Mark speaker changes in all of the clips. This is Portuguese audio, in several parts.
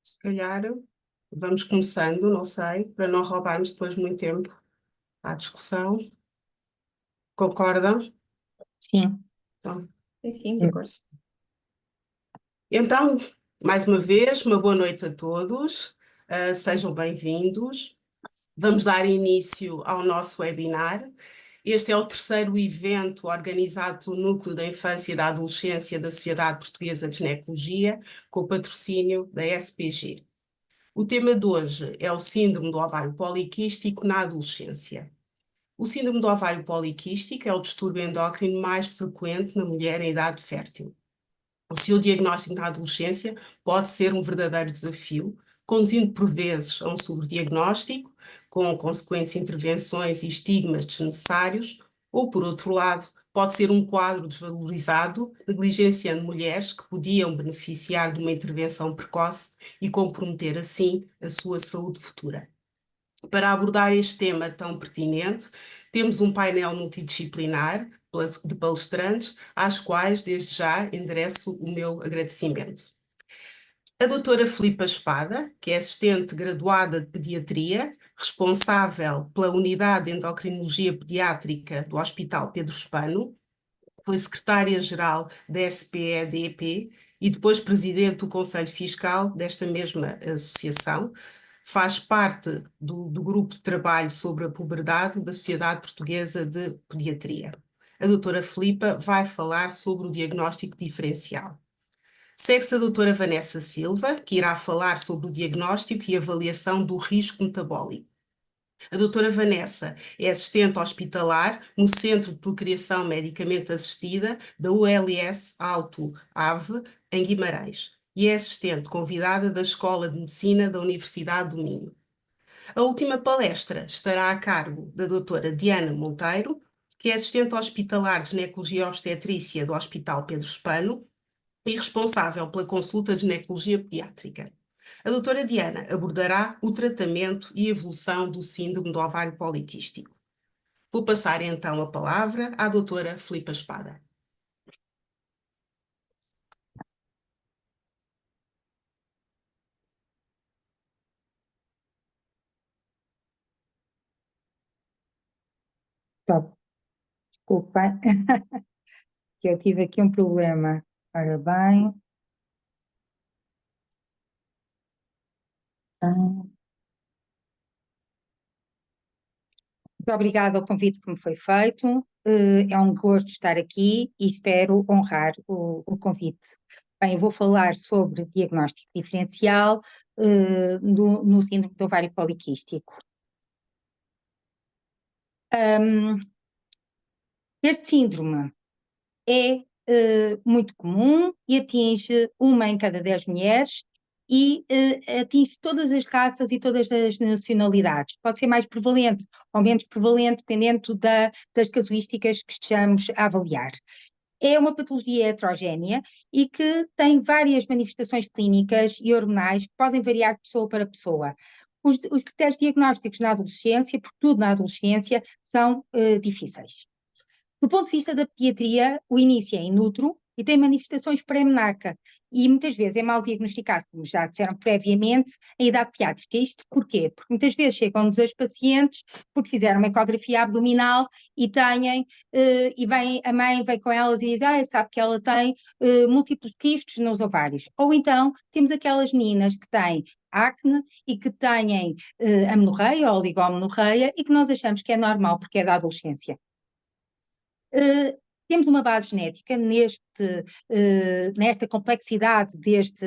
Speaker 1: Se calhar vamos começando, não sei, para não roubarmos depois muito tempo à discussão. Concordam?
Speaker 2: Sim,
Speaker 1: Então,
Speaker 3: Sim, de acordo.
Speaker 1: então, mais uma vez, uma boa noite a todos. Sejam bem-vindos. Vamos dar início ao nosso webinar. Este é o terceiro evento organizado pelo Núcleo da Infância e da Adolescência da Sociedade Portuguesa de Ginecologia, com o patrocínio da SPG. O tema de hoje é o síndrome do ovário poliquístico na adolescência. O síndrome do ovário poliquístico é o distúrbio endócrino mais frequente na mulher em idade fértil. O seu diagnóstico na adolescência pode ser um verdadeiro desafio, conduzindo por vezes a um sobrediagnóstico, com consequentes intervenções e estigmas desnecessários, ou, por outro lado, pode ser um quadro desvalorizado, negligenciando mulheres que podiam beneficiar de uma intervenção precoce e comprometer, assim, a sua saúde futura. Para abordar este tema tão pertinente, temos um painel multidisciplinar de palestrantes, às quais, desde já, endereço o meu agradecimento. A doutora Filipa Espada, que é assistente graduada de pediatria, responsável pela unidade de endocrinologia pediátrica do Hospital Pedro Spano, foi secretária-geral da SPEDEP e depois presidente do Conselho Fiscal desta mesma associação. Faz parte do grupo de trabalho sobre a puberdade da Sociedade Portuguesa de Pediatria. A doutora Filipa vai falar sobre o diagnóstico diferencial. Segue-se a doutora Vanessa Silva, que irá falar sobre o diagnóstico e avaliação do risco metabólico. A doutora Vanessa é assistente hospitalar no Centro de Procriação Medicamente Assistida da ULS Alto Ave, em Guimarães, e é assistente convidada da Escola de Medicina da Universidade do Minho. A última palestra estará a cargo da doutora Diana Monteiro, que é assistente hospitalar de ginecologia obstetrícia do Hospital Pedro Spano e responsável pela consulta de ginecologia pediátrica. A doutora Diana abordará o tratamento e evolução do síndrome do ovário poliquístico. Vou passar então a palavra à doutora Filipa Espada.
Speaker 2: top. Desculpem, que eu tive aqui um problema. Ora bem. Muito obrigada ao convite que me foi feito. É um gosto estar aqui e espero honrar o convite. Bem, eu vou falar sobre diagnóstico diferencial no síndrome do ovário poliquístico. Este síndrome é muito comum e atinge 1 em cada 10 mulheres e atinge todas as raças e todas as nacionalidades. Pode ser mais prevalente ou menos prevalente, dependendo das casuísticas que estejamos a avaliar. É uma patologia heterogénea e que tem várias manifestações clínicas e hormonais que podem variar de pessoa para pessoa. Os critérios diagnósticos na adolescência, porque tudo na adolescência, são difíceis. Do ponto de vista da pediatria, o início é in utero e tem manifestações pré-menarca e muitas vezes é mal diagnosticado, como já disseram previamente, em idade pediátrica. Isto porquê? Porque muitas vezes chegam-nos as pacientes porque fizeram uma ecografia abdominal e a mãe vem com elas e diz, sabe que ela tem múltiplos quistos nos ovários. Ou então temos aquelas meninas que têm acne e que têm amenorreia ou oligomenorreia e que nós achamos que é normal porque é da adolescência. Temos uma base genética nesta complexidade deste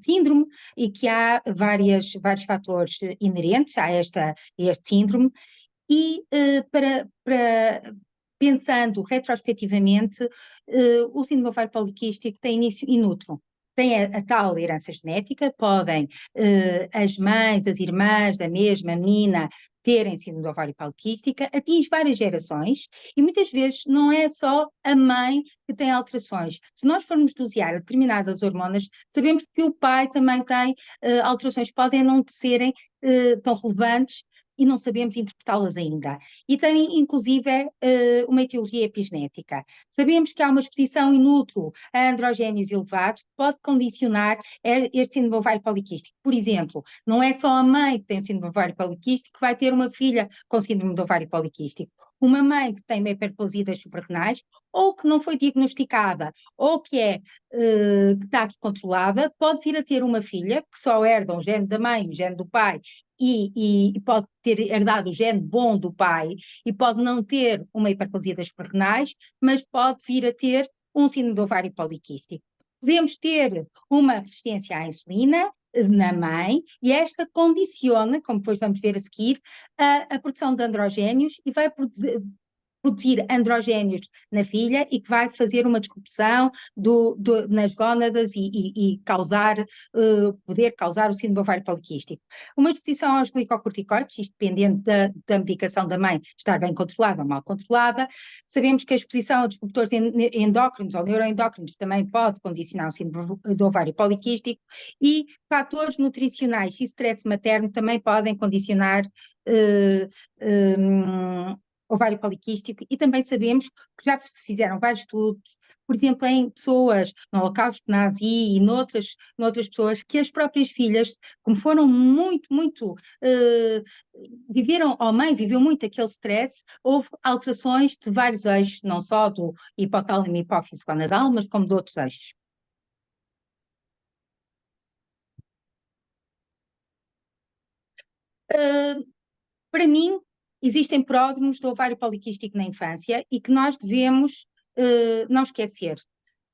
Speaker 2: síndrome e que há vários fatores inerentes a este síndrome e pensando retrospectivamente, o síndrome ovário poliquístico tem início in utero. Tem a tal herança genética, podem as mães, as irmãs da mesma menina terem síndrome do ovário poliquístico, atinge várias gerações e muitas vezes não é só a mãe que tem alterações. Se nós formos dosear determinadas hormonas, sabemos que o pai também tem alterações, podem não serem tão relevantes, e não sabemos interpretá-las ainda. E tem, inclusive, uma etiologia epigenética. Sabemos que há uma exposição in utero a androgénios elevados que pode condicionar este síndrome ovário poliquístico. Por exemplo, não é só a mãe que tem o síndrome ovário poliquístico que vai ter uma filha com síndrome de ovário poliquístico. Uma mãe que tem uma hiperplasia das suprarrenais, ou que não foi diagnosticada, ou que está descontrolada, pode vir a ter uma filha que só herda o gene da mãe, o gene do pai, e pode ter herdado o gene bom do pai, e pode não ter uma hiperplasia das suprarrenais, mas pode vir a ter um síndrome do ovário poliquístico. Podemos ter uma resistência à insulina na mãe, e esta condiciona, como depois vamos ver a seguir, a produção de androgénios e vai produzir androgénios na filha e que vai fazer uma disrupção nas gónadas e poder causar o síndrome ovário poliquístico. Uma exposição aos glicocorticoides, isto dependendo da medicação da mãe estar bem controlada ou mal controlada. Sabemos que a exposição a disruptores endócrinos ou neuroendócrinos também pode condicionar o síndrome do ovário poliquístico, e fatores nutricionais e stress materno também podem condicionar ovário poliquístico. E também sabemos que já se fizeram vários estudos, por exemplo, em pessoas no Holocausto Nazi e noutras pessoas, que as próprias filhas, como foram muito, viveram, ou a mãe viveu muito aquele stress, houve alterações de vários eixos, não só do hipotálamo e hipófise gonadal, mas como de outros eixos. Para mim, existem pródromos do ovário poliquístico na infância e que nós devemos não esquecer.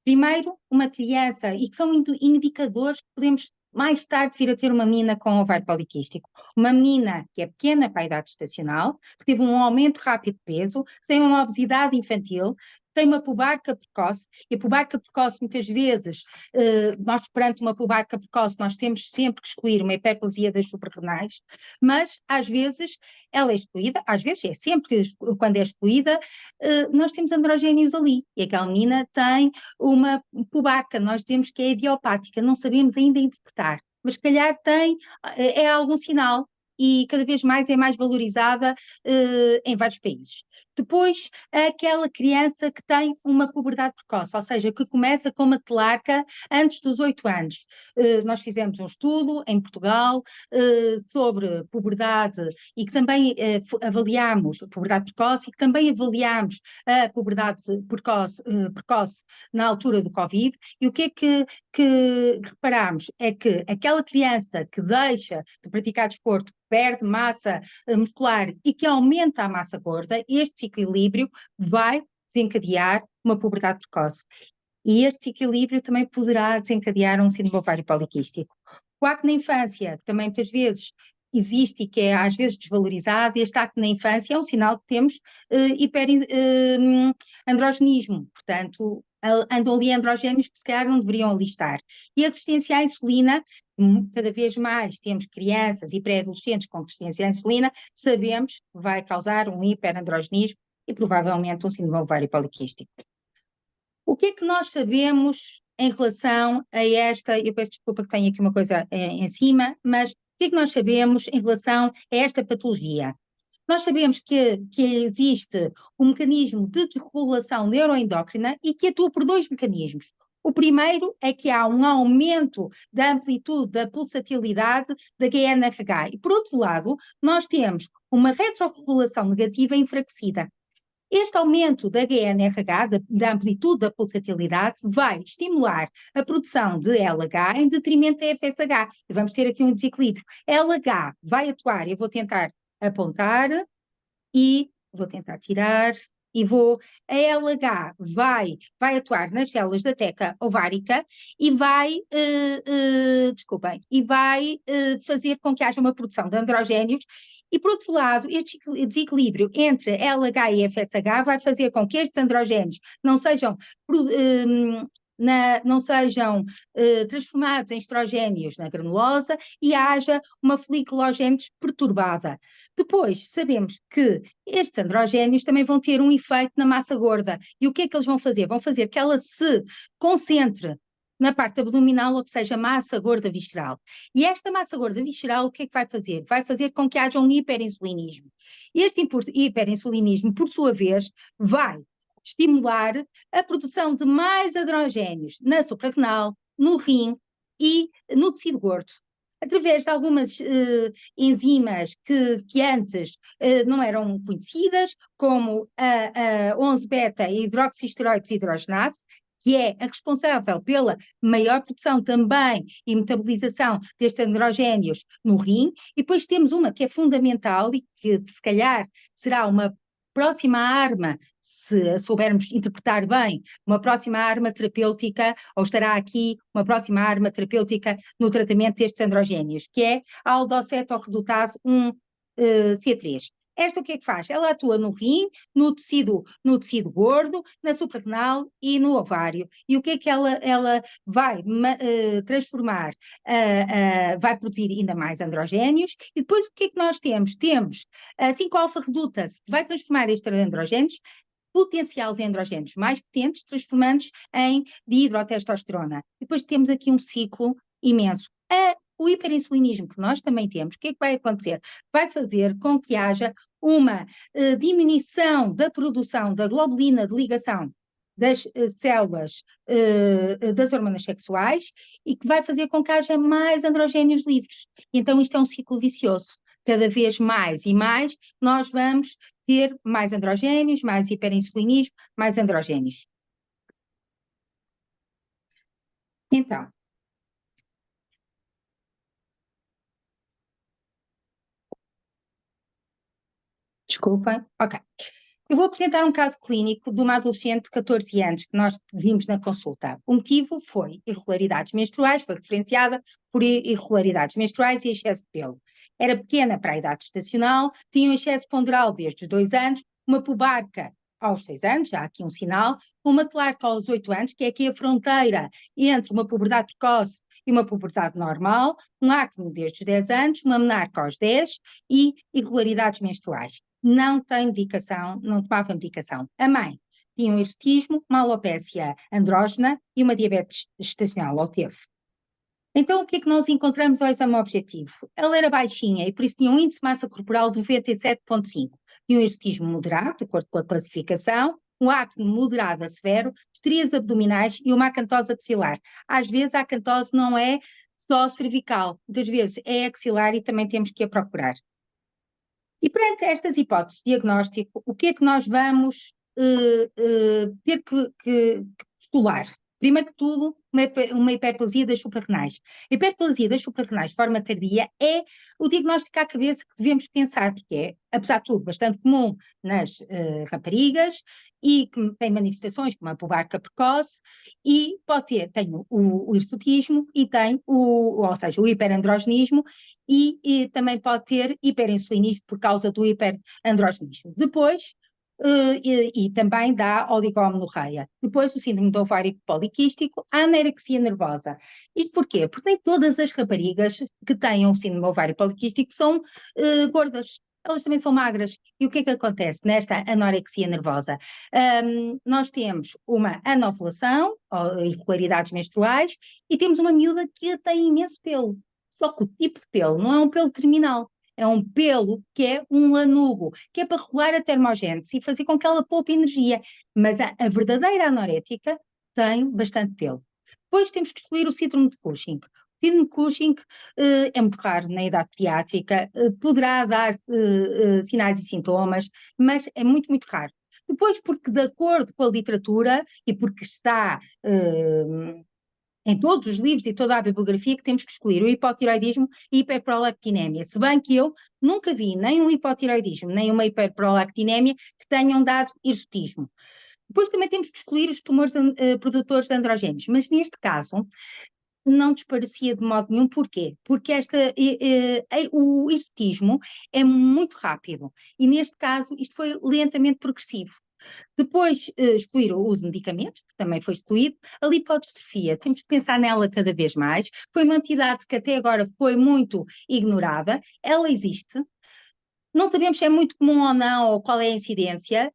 Speaker 2: Primeiro, uma criança, e que são indicadores que podemos mais tarde vir a ter uma menina com ovário poliquístico. Uma menina que é pequena para a idade gestacional, que teve um aumento rápido de peso, que tem uma obesidade infantil, tem uma pubarca precoce, e a pubarca precoce, muitas vezes, nós perante uma pubarca precoce, nós temos sempre que excluir uma hiperplasia das suprarrenais, mas às vezes ela é excluída, às vezes é sempre quando é excluída, nós temos androgénios ali, e aquela menina tem uma pubarca, nós dizemos que é idiopática, não sabemos ainda interpretar, mas se calhar é algum sinal, e cada vez mais é mais valorizada em vários países. Depois, aquela criança que tem uma puberdade precoce, ou seja, que começa com uma telarca antes dos 8 anos. Nós fizemos um estudo em Portugal sobre puberdade, e que também avaliámos a puberdade precoce, e que também avaliámos a puberdade precoce na altura do Covid. E o que é que reparámos? É que aquela criança que deixa de praticar desporto, perde massa muscular e que aumenta a massa gorda, este desequilíbrio vai desencadear uma puberdade precoce. E este desequilíbrio também poderá desencadear um síndrome ovário poliquístico. O acne na infância, que também muitas vezes existe e que é às vezes desvalorizado, este acne na infância é um sinal que temos hiperandrogenismo, portanto, andam ali androgénios que se calhar não deveriam ali estar. E a resistência à insulina, cada vez mais temos crianças e pré-adolescentes com resistência à insulina, sabemos que vai causar um hiperandrogenismo e provavelmente um síndrome ovário poliquístico. O que é que nós sabemos em relação a esta, eu peço desculpa que tenho aqui uma coisa em cima, mas o que é que nós sabemos em relação a esta patologia? Nós sabemos que existe um mecanismo de desregulação neuroendócrina e que atua por dois mecanismos. O primeiro é que há um aumento da amplitude da pulsatilidade da GNRH e, por outro lado, nós temos uma retrorregulação negativa enfraquecida. Este aumento da GNRH, da amplitude da pulsatilidade, vai estimular a produção de LH em detrimento da FSH. E vamos ter aqui um desequilíbrio. LH vai atuar, eu vou tentar apontar e vou tentar tirar e a LH vai atuar nas células da teca ovárica e vai fazer com que haja uma produção de androgénios. E, por outro lado, este desequilíbrio entre LH e FSH vai fazer com que estes androgénios não sejam transformados em estrogénios na granulosa e haja uma foliculogênese perturbada. Depois, sabemos que estes androgénios também vão ter um efeito na massa gorda. E o que é que eles vão fazer? Vão fazer que ela se concentre na parte abdominal, ou seja, massa gorda visceral. E esta massa gorda visceral, o que é que vai fazer? Vai fazer com que haja um hiperinsulinismo. Este hiperinsulinismo, por sua vez, vai estimular a produção de mais androgénios na suprarrenal, no rim e no tecido gordo, através de algumas enzimas que antes não eram conhecidas, como a 11-beta-hidroxisteroide hidrogenase, que é a responsável pela maior produção também e metabolização destes androgénios no rim, e depois temos uma que é fundamental e que se calhar será uma próxima arma, se a soubermos interpretar bem, uma próxima arma terapêutica, ou estará aqui uma próxima arma terapêutica no tratamento destes androgénios, que é a aldocetoredutase 1C3. Esta o que é que faz? Ela atua no rim, no tecido gordo, na suprarrenal e no ovário. E o que é que ela vai transformar? Vai produzir ainda mais androgénios. E depois o que é que nós temos? Temos a 5-alfa-redutase, que vai transformar estes androgénios potenciais em androgénios mais potentes, transformando-os em dihidrotestosterona. E depois temos aqui um ciclo imenso. O hiperinsulinismo que nós também temos, o que é que vai acontecer? Vai fazer com que haja uma diminuição da produção da globulina de ligação das células das hormonas sexuais e que vai fazer com que haja mais androgénios livres. Então isto é um ciclo vicioso. Cada vez mais e mais nós vamos ter mais androgénios, mais hiperinsulinismo, mais androgénios. Então, desculpem, ok. Eu vou apresentar um caso clínico de uma adolescente de 14 anos que nós vimos na consulta. O motivo foi irregularidades menstruais, foi referenciada por irregularidades menstruais e excesso de pelo. Era pequena para a idade gestacional, tinha um excesso ponderal desde os 2 anos, uma pubarca aos 6 anos, já há aqui um sinal, uma telarca aos 8 anos, que é aqui a fronteira entre uma puberdade precoce e uma puberdade normal, um acne desde os 10 anos, uma menarca aos 10 e irregularidades menstruais. Não tem medicação, não tomava medicação. A mãe tinha um hirsutismo, uma alopécia andrógena e uma diabetes gestacional, ou teve. Então, o que é que nós encontramos ao exame objetivo? Ela era baixinha e por isso tinha um índice de massa corporal de 97,5. Tinha um hirsutismo moderado, de acordo com a classificação, um acne moderado a severo, estrias abdominais e uma acantose axilar. Às vezes a acantose não é só cervical, muitas vezes é axilar e também temos que a procurar. E perante estas hipóteses de diagnóstico, o que é que nós vamos ter que postular? Primeiro que tudo, uma hiperplasia das suprarrenais. A hiperplasia das suprarrenais de forma tardia é o diagnóstico à cabeça que devemos pensar, porque é, apesar de tudo, bastante comum nas raparigas e que tem manifestações como a pubarca precoce e pode ter, tem o hirsutismo e tem ou seja, o hiperandrogenismo e também pode ter hiperinsulinismo por causa do hiperandrogenismo. Depois, e também dá oligomenorreia. Depois, o síndrome do ovário poliquístico, a anorexia nervosa. Isto porquê? Porque nem todas as raparigas que têm um síndrome do ovário poliquístico são gordas. Elas também são magras. E o que é que acontece nesta anorexia nervosa? Nós temos uma anovulação, ou irregularidades menstruais, e temos uma miúda que tem imenso pelo. Só que o tipo de pelo não é um pelo terminal. É um pelo que é um lanugo, que é para regular a termogênese e fazer com que ela poupe energia. Mas a verdadeira anorética tem bastante pelo. Depois temos que excluir o síndrome de Cushing. O síndrome de Cushing é muito raro na idade pediátrica, poderá dar sinais e sintomas, mas é muito, muito raro. Depois, porque de acordo com a literatura e porque está em todos os livros e toda a bibliografia que temos que excluir o hipotiroidismo e hiperprolactinemia, se bem que eu nunca vi nem um hipotiroidismo, nem uma hiperprolactinemia que tenham dado hirsutismo. Depois também temos que excluir os tumores produtores de androgénios, mas neste caso não desparecia de modo nenhum. Porquê? Porque o hirsutismo é muito rápido e neste caso isto foi lentamente progressivo. Depois, excluir o uso de medicamentos, que também foi excluído. A lipodistrofia, temos que pensar nela cada vez mais. Foi uma entidade que até agora foi muito ignorada. Ela existe. Não sabemos se é muito comum ou não, ou qual é a incidência.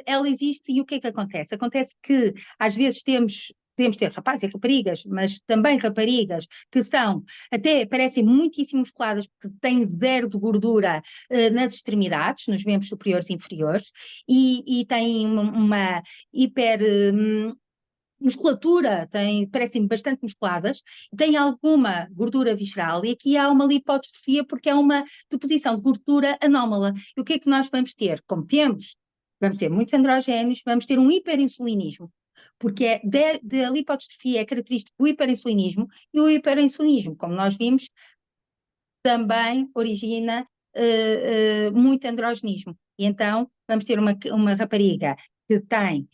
Speaker 2: Ela existe e o que é que acontece? Acontece que, às vezes, temos podemos ter rapazes e raparigas, mas também raparigas que são, até parecem muitíssimo musculadas, porque têm zero de gordura nas extremidades, nos membros superiores e inferiores, e têm uma hiper musculatura, parecem bastante musculadas, têm alguma gordura visceral e aqui há uma lipodistrofia porque é uma deposição de gordura anómala. E o que é que nós vamos ter? Como temos, vamos ter muitos androgénios, vamos ter um hiperinsulinismo, porque a lipodistrofia é característico do hiperinsulinismo e o hiperinsulinismo, como nós vimos, também origina muito androgenismo. E então vamos ter uma rapariga que tem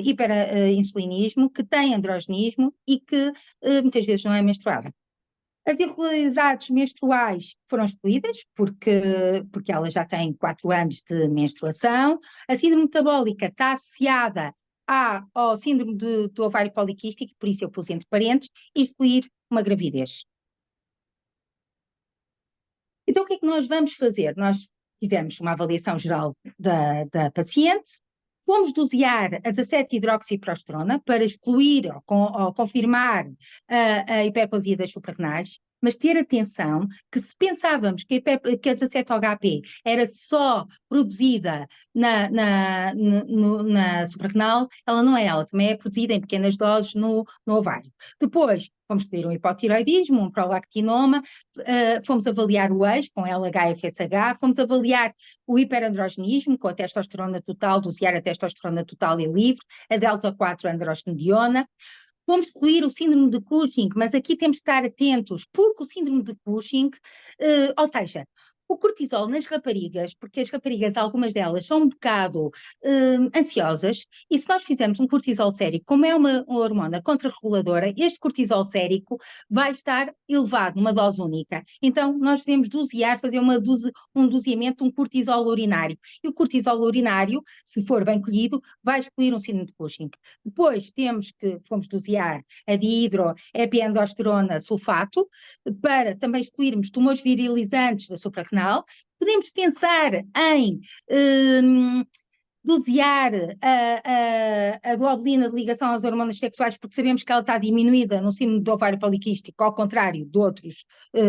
Speaker 2: hiperinsulinismo, que tem androgenismo e que muitas vezes não é menstruada. As irregularidades menstruais foram excluídas porque ela já tem 4 anos de menstruação. A síndrome metabólica está associada ao síndrome do ovário poliquístico, por isso eu pus entre parênteses, e excluir uma gravidez. Então, o que é que nós vamos fazer? Nós fizemos uma avaliação geral da paciente, fomos dosear a 17-hidroxiprogesterona para excluir ou confirmar a hiperplasia das suprarrenais, mas ter atenção que se pensávamos que a 17-OHP era só produzida na suprarrenal, ela não é, ela também é produzida em pequenas doses no ovário. Depois, fomos pedir um hipotiroidismo, um prolactinoma, fomos avaliar o eixo com LH-FSH, fomos avaliar o hiperandrogenismo com a testosterona total, dosear a testosterona total e livre, a delta-4 androstenediona. Vamos excluir o síndrome de Cushing, mas aqui temos que estar atentos, porque o síndrome de Cushing, ou seja, o cortisol nas raparigas, porque as raparigas, algumas delas, são um bocado ansiosas, e se nós fizermos um cortisol sérico, como é uma hormona contrarreguladora, este cortisol sérico vai estar elevado numa dose única. Então, nós devemos dosear, fazer um doseamento de um cortisol urinário. E o cortisol urinário, se for bem colhido, vai excluir um síndrome de Cushing. Depois, fomos dosear a dihidroepiandrosterona sulfato, para também excluirmos tumores virilizantes da suprarrenal. Podemos pensar em dosear a globulina de ligação às hormonas sexuais, porque sabemos que ela está diminuída no síndrome do ovário poliquístico, ao contrário de outros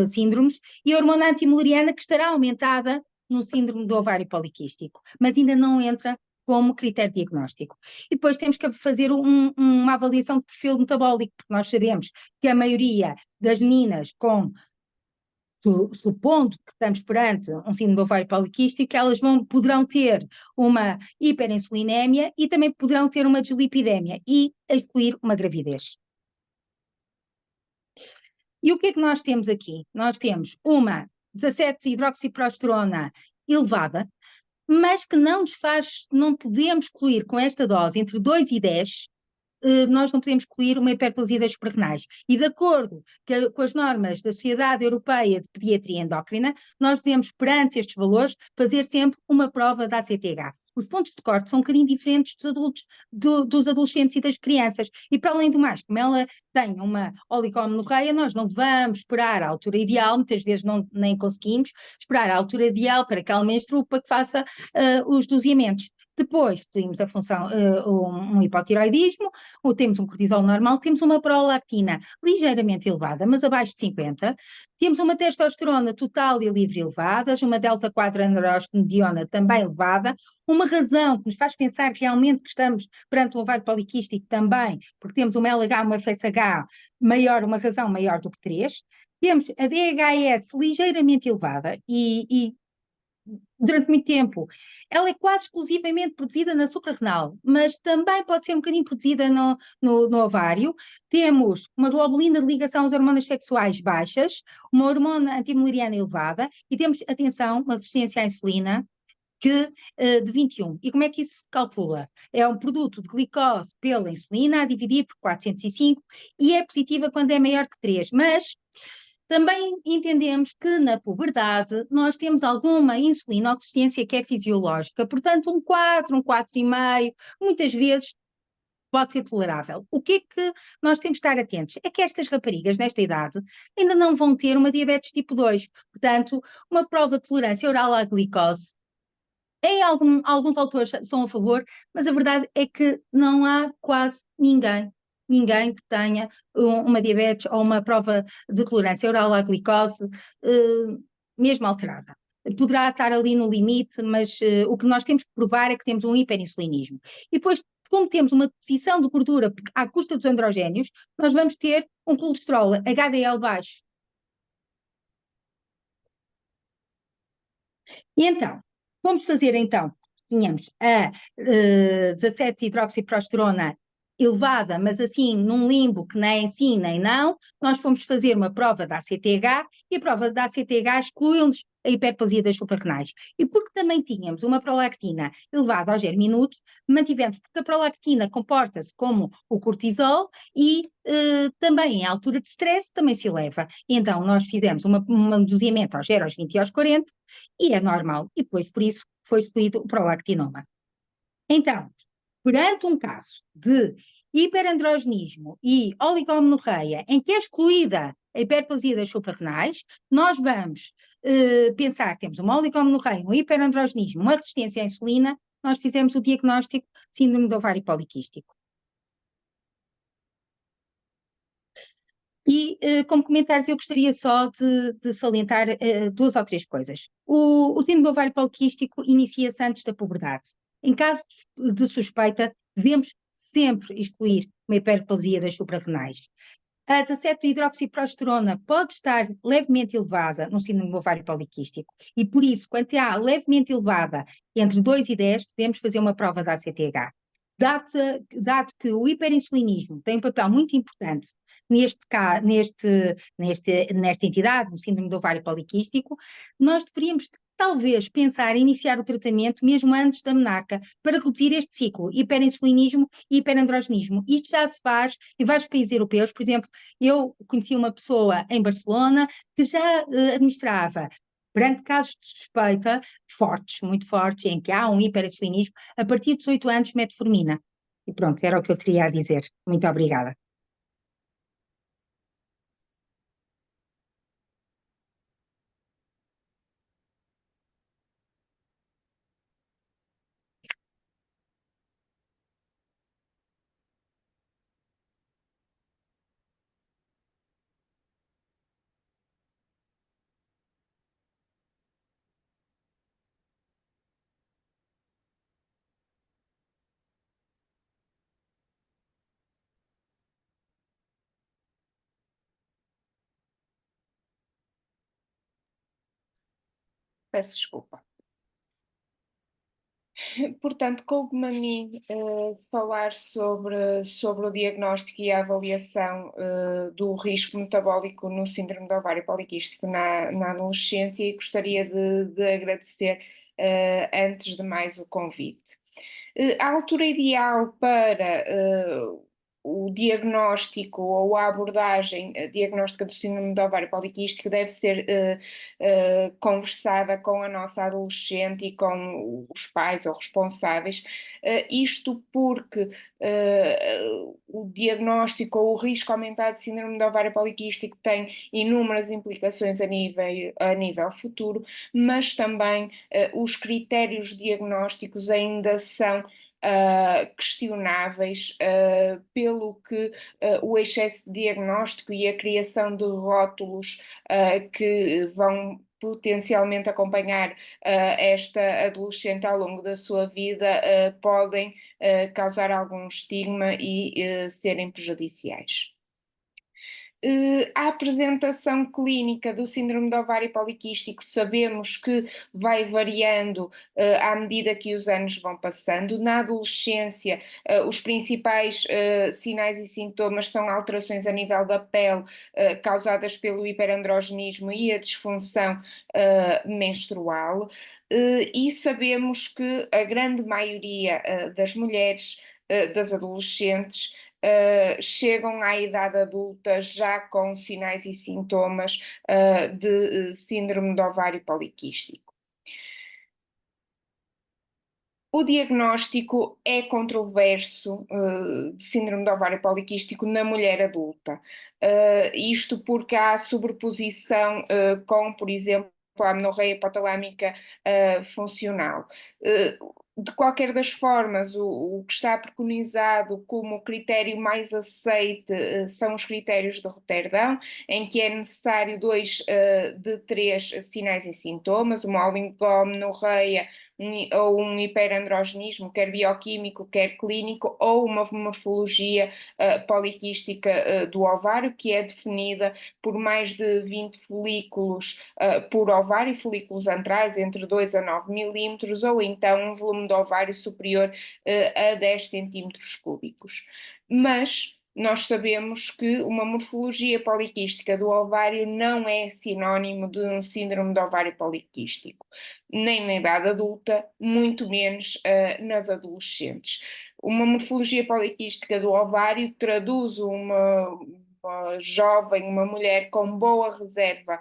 Speaker 2: síndromes, e a hormona antimuleriana que estará aumentada no síndrome do ovário poliquístico, mas ainda não entra como critério diagnóstico. E depois temos que fazer uma avaliação de perfil metabólico, porque nós sabemos que a maioria das meninas supondo que estamos perante um síndrome do ovário poliquístico, elas poderão ter uma hiperinsulinémia e também poderão ter uma dislipidémia e excluir uma gravidez. E o que é que nós temos aqui? Nós temos uma 17-hidroxiprogesterona elevada, mas que não podemos excluir com esta dose entre 2 e 10, nós não podemos excluir uma hiperplasia das suprarrenais. E de acordo com as normas da Sociedade Europeia de Pediatria Endócrina, nós devemos, perante estes valores, fazer sempre uma prova da ACTH. Os pontos de corte são um bocadinho diferentes dos adultos, dos adolescentes e das crianças. E para além do mais, como ela tem uma oligomenorreia, nós não vamos esperar a altura ideal, muitas vezes nem conseguimos esperar a altura ideal para que ela menstrue, para que faça os doseamentos. Depois temos a função, um hipotiroidismo, ou temos um cortisol normal, temos uma prolactina ligeiramente elevada, mas abaixo de 50, temos uma testosterona total e livre elevadas, uma delta-4 androstenediona também elevada, uma razão que nos faz pensar realmente que estamos perante um ovário poliquístico também, porque temos uma LH, uma FSH maior, uma razão maior do que 3, temos a DHS ligeiramente elevada e durante muito tempo, ela é quase exclusivamente produzida na suprarrenal, mas também pode ser um bocadinho produzida no ovário. Temos uma globulina de ligação às hormonas sexuais baixas, uma hormona antimuleriana elevada e temos, atenção, uma resistência à insulina de 21. E como é que isso se calcula? É um produto de glicose pela insulina a dividir por 405 e é positiva quando é maior que 3, mas também entendemos que na puberdade nós temos alguma insulinoresistência que é fisiológica, portanto um 4, um 4,5, muitas vezes pode ser tolerável. O que é que nós temos de estar atentos? É que estas raparigas nesta idade ainda não vão ter uma diabetes tipo 2, portanto uma prova de tolerância oral à glicose. Alguns autores são a favor, mas a verdade é que não há quase ninguém ninguém que tenha uma diabetes ou uma prova de tolerância oral à glicose, mesmo alterada. Poderá estar ali no limite, mas o que nós temos que provar é que temos um hiperinsulinismo. E depois, como temos uma deposição de gordura à custa dos androgénios, nós vamos ter um colesterol HDL baixo. E então, vamos fazer então, tínhamos a 17-hidroxiprogesterona elevada, mas assim num limbo que nem sim nem não, nós fomos fazer uma prova da ACTH e a prova da ACTH excluiu-nos a hiperplasia das suprarrenais. E porque também tínhamos uma prolactina elevada aos 0 minutos, mantivemos, porque a prolactina comporta-se como o cortisol e também em altura de stress também se eleva. E então nós fizemos um doseamento aos 0, aos 20 e aos 40 e é normal. E depois por isso foi excluído o prolactinoma. Então, perante um caso de hiperandrogenismo e oligomenorreia em que é excluída a hiperplasia das suprarrenais, nós vamos pensar, temos uma oligomenorreia, um hiperandrogenismo, uma resistência à insulina, nós fizemos o diagnóstico de síndrome do ovário poliquístico. E, como comentários, eu gostaria só de salientar duas ou três coisas. O síndrome do ovário poliquístico inicia-se antes da puberdade. Em caso de suspeita, devemos sempre excluir uma hiperplasia das suprarrenais. A 17-hidroxiprogesterona pode estar levemente elevada no síndrome do ovário poliquístico e, por isso, quando há levemente elevada entre 2 e 10, devemos fazer uma prova da ACTH. Dado que o hiperinsulinismo tem um papel muito importante nesta entidade, no síndrome do ovário poliquístico, nós deveríamos talvez pensar em iniciar o tratamento mesmo antes da menarca, para reduzir este ciclo, hiperinsulinismo e hiperandrogenismo. Isto já se faz em vários países europeus, por exemplo, eu conheci uma pessoa em Barcelona que já administrava, perante casos de suspeita fortes, muito fortes, em que há um hiperinsulinismo, a partir dos 8 anos, metformina. E pronto, era o que eu teria a dizer. Muito obrigada.
Speaker 3: Peço desculpa. Portanto, coube-me a mim falar sobre o diagnóstico e a avaliação do risco metabólico no síndrome do ovário poliquístico na adolescência e gostaria de agradecer, antes de mais, o convite. A altura ideal para o diagnóstico ou a abordagem diagnóstica do síndrome do ovário poliquístico deve ser conversada com a nossa adolescente e com os pais ou responsáveis, isto porque o diagnóstico ou o risco aumentado de síndrome do ovário poliquístico tem inúmeras implicações a nível futuro, mas também os critérios diagnósticos ainda são questionáveis, pelo que o excesso de diagnóstico e a criação de rótulos que vão potencialmente acompanhar esta adolescente ao longo da sua vida podem causar algum estigma e serem prejudiciais. A apresentação clínica do síndrome do ovário poliquístico sabemos que vai variando à medida que os anos vão passando. Na adolescência, os principais sinais e sintomas são alterações a nível da pele causadas pelo hiperandrogenismo e a disfunção menstrual. E sabemos que a grande maioria das mulheres, das adolescentes, chegam à idade adulta já com sinais e sintomas de síndrome do ovário poliquístico. O diagnóstico é controverso de síndrome do ovário poliquístico na mulher adulta. Isto porque há sobreposição com, por exemplo, a amenorreia hipotalâmica funcional. De qualquer das formas, o que está preconizado como critério mais aceite são os critérios de Roterdão, em que é necessário 2 de 3 sinais e sintomas, uma oligomenorreia ou um hiperandrogenismo, quer bioquímico, quer clínico, ou uma morfologia poliquística do ovário, que é definida por mais de 20 folículos por ovário, folículos antrais entre 2 a 9 milímetros, ou então um volume de ovário superior a 10 centímetros cúbicos. Mas nós sabemos que uma morfologia poliquística do ovário não é sinónimo de um síndrome de ovário poliquístico, nem na idade adulta, muito menos nas adolescentes. Uma morfologia poliquística do ovário traduz uma jovem, uma mulher com boa reserva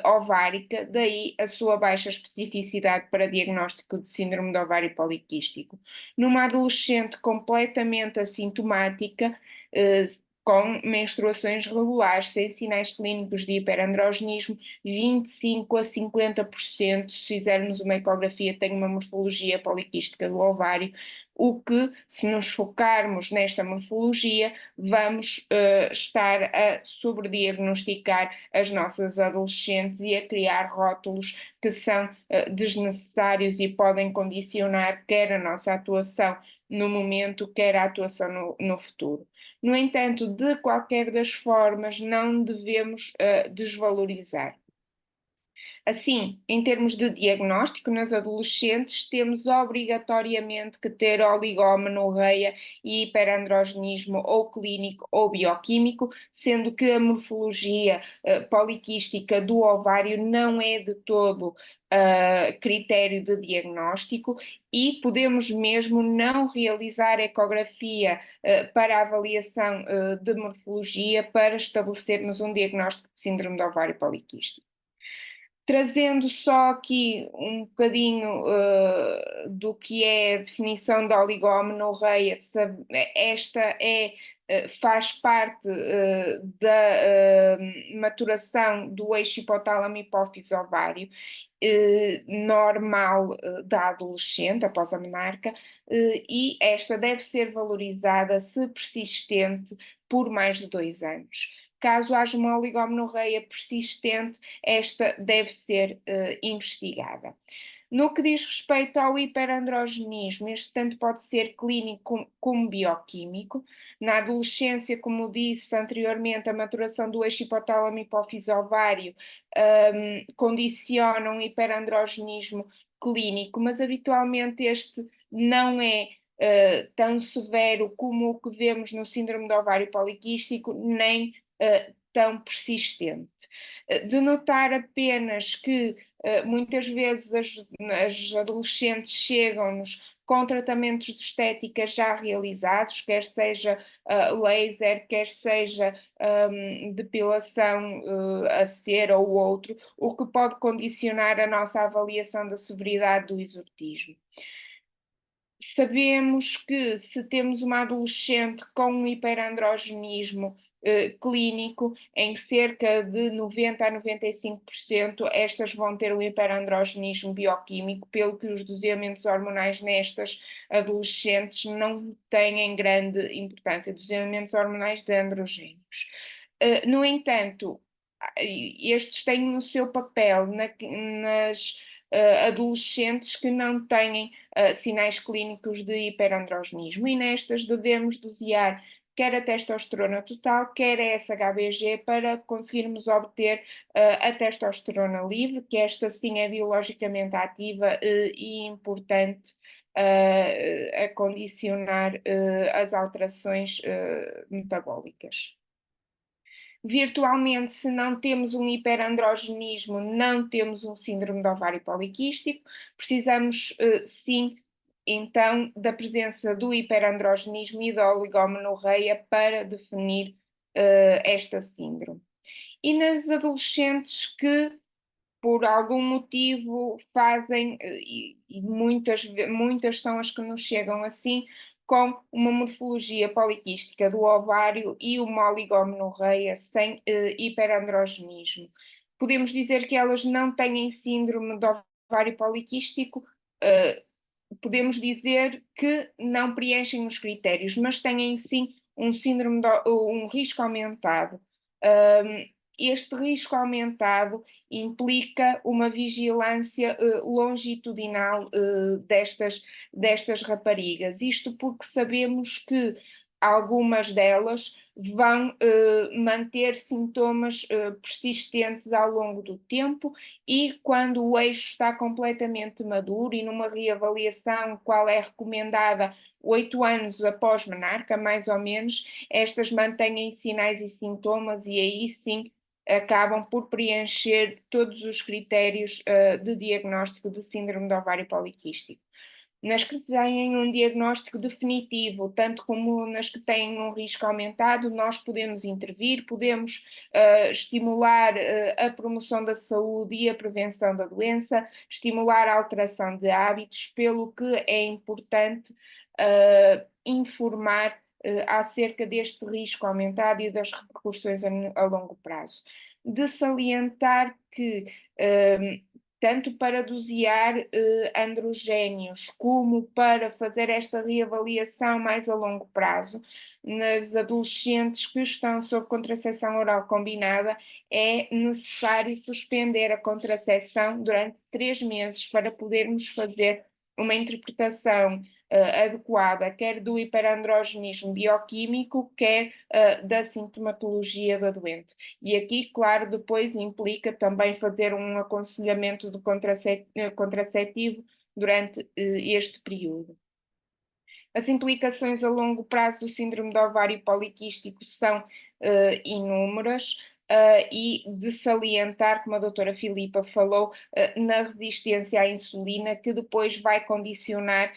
Speaker 3: ovárica, daí a sua baixa especificidade para diagnóstico de síndrome de ovário poliquístico. Numa adolescente completamente assintomática, com menstruações regulares, sem sinais clínicos de hiperandrogenismo, 25 a 50%, se fizermos uma ecografia, tem uma morfologia poliquística do ovário, o que, se nos focarmos nesta morfologia, vamos estar a sobrediagnosticar as nossas adolescentes e a criar rótulos que são desnecessários e podem condicionar quer a nossa atuação no momento, quer a atuação no futuro. No entanto, de qualquer das formas, não devemos desvalorizar. Assim, em termos de diagnóstico, nas adolescentes temos obrigatoriamente que ter oligomenoreia e hiperandrogenismo ou clínico ou bioquímico, sendo que a morfologia poliquística do ovário não é de todo critério de diagnóstico e podemos mesmo não realizar ecografia para avaliação de morfologia para estabelecermos um diagnóstico de síndrome do ovário poliquístico. Trazendo só aqui um bocadinho do que é a definição da oligomenorreia, esta faz parte da maturação do eixo hipotálamo-hipófise-ovário normal da adolescente após a menarca e esta deve ser valorizada se persistente por mais de 2 anos. Caso haja uma oligomenorreia persistente, esta deve ser investigada. No que diz respeito ao hiperandrogenismo, este tanto pode ser clínico como bioquímico. Na adolescência, como disse anteriormente, a maturação do eixo hipotálamo-hipófise-ovário condiciona um hiperandrogenismo clínico, mas habitualmente este não é tão severo como o que vemos no síndrome do ovário poliquístico, nem tão persistente. De notar apenas que muitas vezes as adolescentes chegam-nos com tratamentos de estética já realizados, quer seja laser, quer seja depilação a cera ou outro, o que pode condicionar a nossa avaliação da severidade do exortismo. Sabemos que se temos uma adolescente com um hiperandrogenismo clínico, em cerca de 90 a 95%, estas vão ter um hiperandrogenismo bioquímico, pelo que os doseamentos hormonais nestas adolescentes não têm grande importância, doseamentos hormonais de androgénios. No entanto, estes têm o seu papel nas adolescentes que não têm sinais clínicos de hiperandrogenismo e nestas devemos dosear quer a testosterona total, quer a SHBG para conseguirmos obter a testosterona livre, que esta sim é biologicamente ativa e importante a condicionar as alterações metabólicas. Virtualmente, se não temos um hiperandrogenismo, não temos um síndrome de ovário poliquístico, precisamos sim, então, da presença do hiperandrogenismo e da oligomenorreia para definir esta síndrome. E nas adolescentes que, por algum motivo, fazem, e muitas são as que nos chegam assim, com uma morfologia poliquística do ovário e uma oligomenorreia sem hiperandrogenismo. Podemos dizer que elas não têm síndrome de ovário poliquístico? podemos dizer que não preenchem os critérios, mas têm sim um risco aumentado. Este risco aumentado implica uma vigilância longitudinal destas raparigas. Isto porque sabemos que algumas delas vão manter sintomas persistentes ao longo do tempo e quando o eixo está completamente maduro e numa reavaliação qual é recomendada 8 anos após menarca, mais ou menos, estas mantêm sinais e sintomas e aí sim acabam por preencher todos os critérios de diagnóstico de síndrome do ovário poliquístico. Nas que têm um diagnóstico definitivo, tanto como nas que têm um risco aumentado, nós podemos intervir, podemos estimular a promoção da saúde e a prevenção da doença, estimular a alteração de hábitos, pelo que é importante informar acerca deste risco aumentado e das repercussões a longo prazo. De salientar que tanto para dosear androgénios como para fazer esta reavaliação mais a longo prazo, nas adolescentes que estão sob contracepção oral combinada, é necessário suspender a contracepção durante 3 meses para podermos fazer uma interpretação adequada, quer do hiperandrogenismo bioquímico, quer da sintomatologia da doente. E aqui, claro, depois implica também fazer um aconselhamento do contraceptivo durante este período. As implicações a longo prazo do síndrome do ovário poliquístico são inúmeras. E de salientar, como a doutora Filipa falou, na resistência à insulina, que depois vai condicionar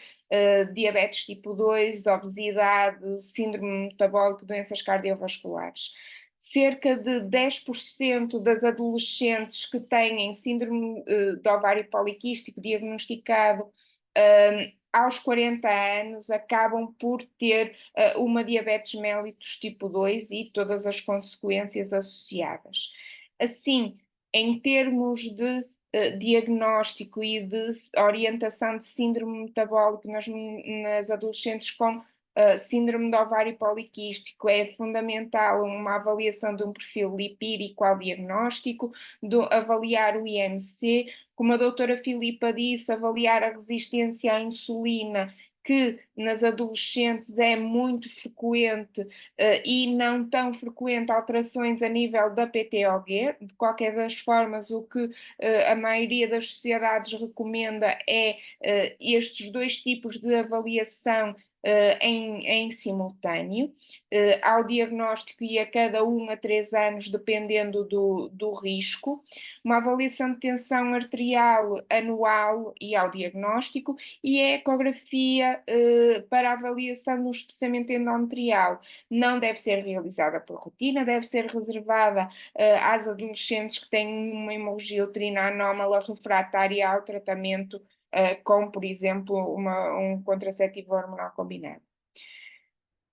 Speaker 3: diabetes tipo 2, obesidade, síndrome metabólico, doenças cardiovasculares. Cerca de 10% das adolescentes que têm síndrome do ovário poliquístico diagnosticado aos 40 anos acabam por ter uma diabetes mellitus tipo 2 e todas as consequências associadas. Assim, em termos de diagnóstico e de orientação de síndrome metabólico nas adolescentes com síndrome do ovário poliquístico, é fundamental uma avaliação de um perfil lipídico ao diagnóstico, avaliar o IMC, como a doutora Filipa disse, avaliar a resistência à insulina, que nas adolescentes é muito frequente e não tão frequente alterações a nível da PTOG. De qualquer das formas, o que a maioria das sociedades recomenda é estes 2 tipos de avaliação em simultâneo, ao diagnóstico e a cada 1 a 3 anos, dependendo do risco, uma avaliação de tensão arterial anual e ao diagnóstico, e a ecografia para avaliação do espessamento endometrial. Não deve ser realizada por rotina, deve ser reservada às adolescentes que têm uma hemorragia uterina anómala refratária ao tratamento com, por exemplo, um contraceptivo hormonal combinado.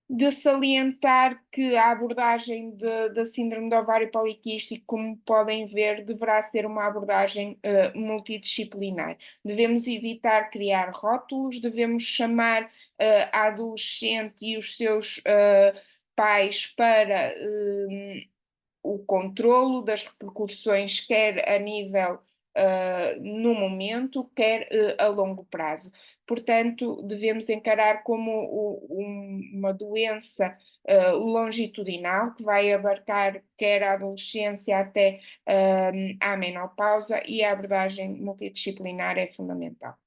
Speaker 3: De salientar que a abordagem da síndrome do ovário poliquístico, como podem ver, deverá ser uma abordagem multidisciplinar. Devemos evitar criar rótulos, devemos chamar a adolescente e os seus pais para o controlo das repercussões, quer a nível no momento, quer a longo prazo. Portanto, devemos encarar como uma doença longitudinal que vai abarcar quer a adolescência até à menopausa, e a abordagem multidisciplinar é fundamental.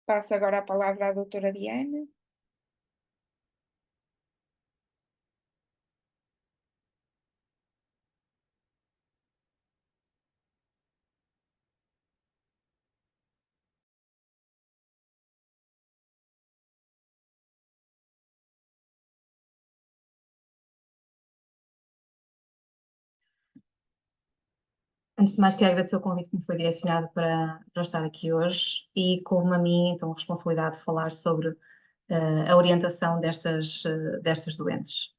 Speaker 3: Passo agora a palavra à doutora Diana.
Speaker 4: Antes de mais, quero agradecer o convite que me foi direcionado para estar aqui hoje e coube-me a mim, então, a responsabilidade de falar sobre a orientação destas doentes.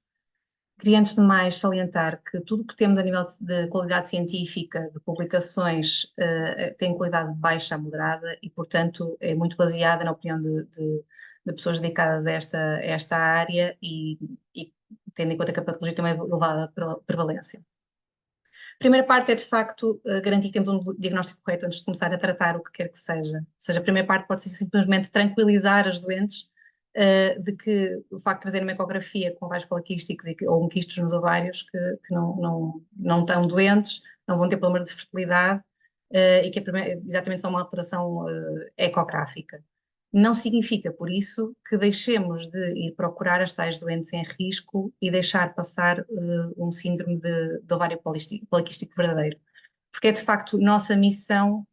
Speaker 4: Queria antes de mais salientar que tudo o que temos a nível de qualidade científica, de publicações, tem qualidade baixa a moderada e, portanto, é muito baseada na opinião de pessoas dedicadas a esta área e tendo em conta que a patologia tem uma elevada prevalência. A primeira parte é, de facto, garantir que temos um diagnóstico correto antes de começar a tratar o que quer que seja. Ou seja, a primeira parte pode ser simplesmente tranquilizar as doentes de que o facto de trazerem uma ecografia com ovários poliquísticos ou quistos nos ovários que não estão doentes, não vão ter problemas de fertilidade e que exatamente são uma alteração ecográfica. Não significa, por isso, que deixemos de ir procurar as tais doentes em risco e deixar passar um síndrome de ovário poliquístico verdadeiro. Porque é, de facto, nossa missão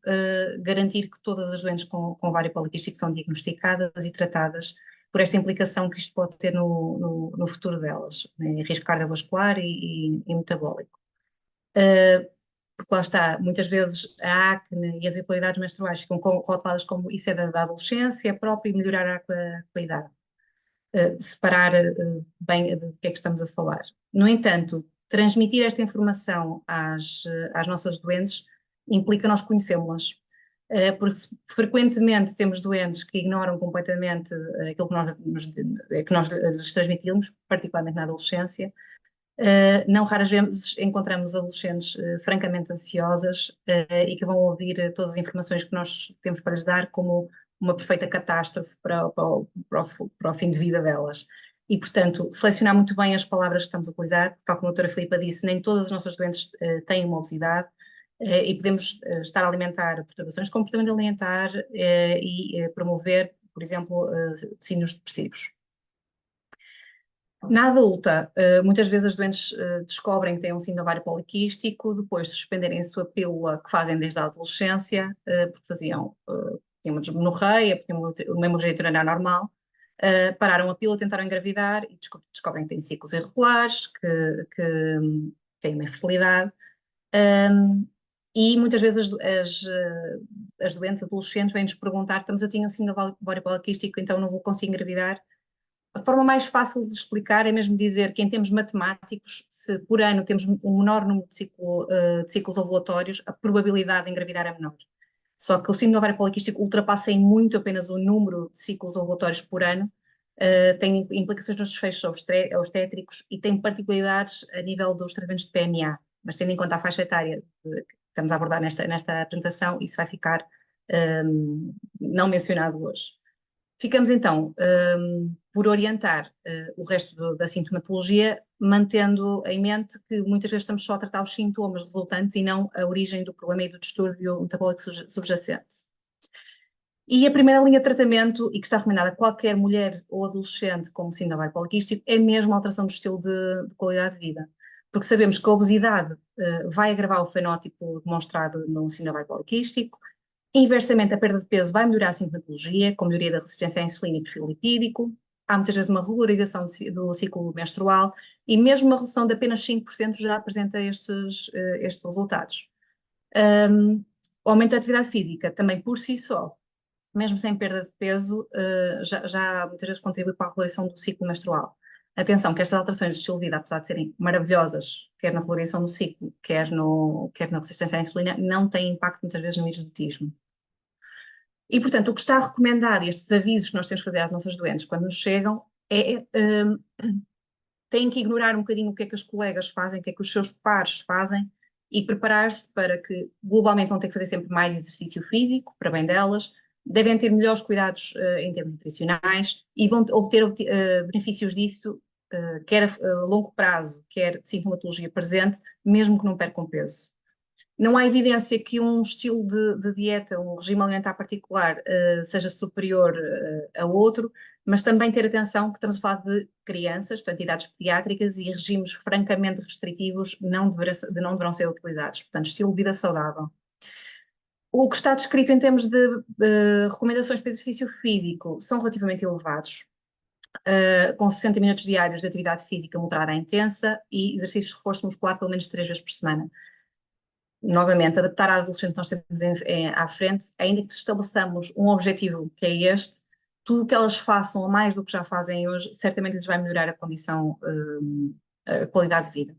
Speaker 4: garantir que todas as doentes com ovário poliquístico são diagnosticadas e tratadas por esta implicação que isto pode ter no futuro delas, né? Risco cardiovascular e metabólico. Porque lá está, muitas vezes a acne e as irregularidades menstruais ficam rotuladas como isso é da adolescência própria e melhorar com a idade. Separar bem do que é que estamos a falar. No entanto, transmitir esta informação às nossas doentes implica nós conhecê-las. Porque frequentemente temos doentes que ignoram completamente aquilo que nós lhes transmitimos, particularmente na adolescência. Não raras vezes encontramos adolescentes francamente ansiosas e que vão ouvir todas as informações que nós temos para lhes dar como uma perfeita catástrofe para o fim de vida delas. E, portanto, selecionar muito bem as palavras que estamos a utilizar, tal como a doutora Filipa disse, nem todas as nossas doentes têm uma obesidade e podemos estar a alimentar perturbações de comportamento alimentar e promover, por exemplo, signos depressivos. Na adulta, muitas vezes as doentes descobrem que têm um síndrome ovário poliquístico, depois de suspenderem a sua pílula que fazem desde a adolescência, porque tinham uma desmenorreia, porque tinham uma hemorragia uterinar normal, pararam a pílula, tentaram engravidar e descobrem que têm ciclos irregulares, que têm uma infertilidade. E muitas vezes as doentes adolescentes vêm-nos perguntar: eu tinha um síndrome ovário poliquístico, então não vou conseguir engravidar. A forma mais fácil de explicar é mesmo dizer que, em termos matemáticos, se por ano temos um menor número de ciclos ovulatórios, a probabilidade de engravidar é menor. Só que o síndrome ovário poliquístico ultrapassa em muito apenas o número de ciclos ovulatórios por ano, tem implicações nos desfechos obstétricos e tem particularidades a nível dos tratamentos de PMA. Mas tendo em conta a faixa etária que estamos a abordar nesta apresentação, isso vai ficar não mencionado hoje. Ficamos então por orientar o resto da sintomatologia, mantendo em mente que muitas vezes estamos só a tratar os sintomas resultantes e não a origem do problema e do distúrbio metabólico subjacente. E a primeira linha de tratamento, e que está recomendada a qualquer mulher ou adolescente com síndrome ovário poliquístico, é mesmo a alteração do estilo de qualidade de vida. Porque sabemos que a obesidade vai agravar o fenótipo demonstrado no síndrome ovário poliquístico. Inversamente, a perda de peso vai melhorar a sintomatologia, com melhoria da resistência à insulina e perfil lipídico. Há muitas vezes uma regularização do ciclo menstrual e mesmo uma redução de apenas 5% já apresenta estes resultados. O aumento da atividade física também por si só, mesmo sem perda de peso, já muitas vezes contribui para a regulação do ciclo menstrual. Atenção que estas alterações de estilo de vida, apesar de serem maravilhosas, quer na regulação do ciclo, quer na resistência à insulina, não têm impacto muitas vezes no exotismo. E, portanto, o que está recomendado, e estes avisos que nós temos que fazer às nossas doentes quando nos chegam, têm que ignorar um bocadinho o que é que as colegas fazem, o que é que os seus pares fazem, e preparar-se para que, globalmente, vão ter que fazer sempre mais exercício físico, para bem delas, devem ter melhores cuidados em termos nutricionais e vão obter benefícios disso, quer a longo prazo, quer de sintomatologia presente, mesmo que não percam peso. Não há evidência que um estilo de dieta, um regime alimentar particular, seja superior a outro, mas também ter atenção que estamos a falar de crianças, portanto, idades pediátricas, e regimes francamente restritivos não deverão ser utilizados. Portanto, estilo de vida saudável. O que está descrito em termos de recomendações para exercício físico são relativamente elevados, com 60 minutos diários de atividade física moderada a intensa e exercícios de reforço muscular pelo menos 3 vezes por semana. Novamente, adaptar à adolescente que nós temos à frente, ainda que estabeleçamos um objetivo que é este, tudo o que elas façam a mais do que já fazem hoje, certamente lhes vai melhorar a condição qualidade de vida.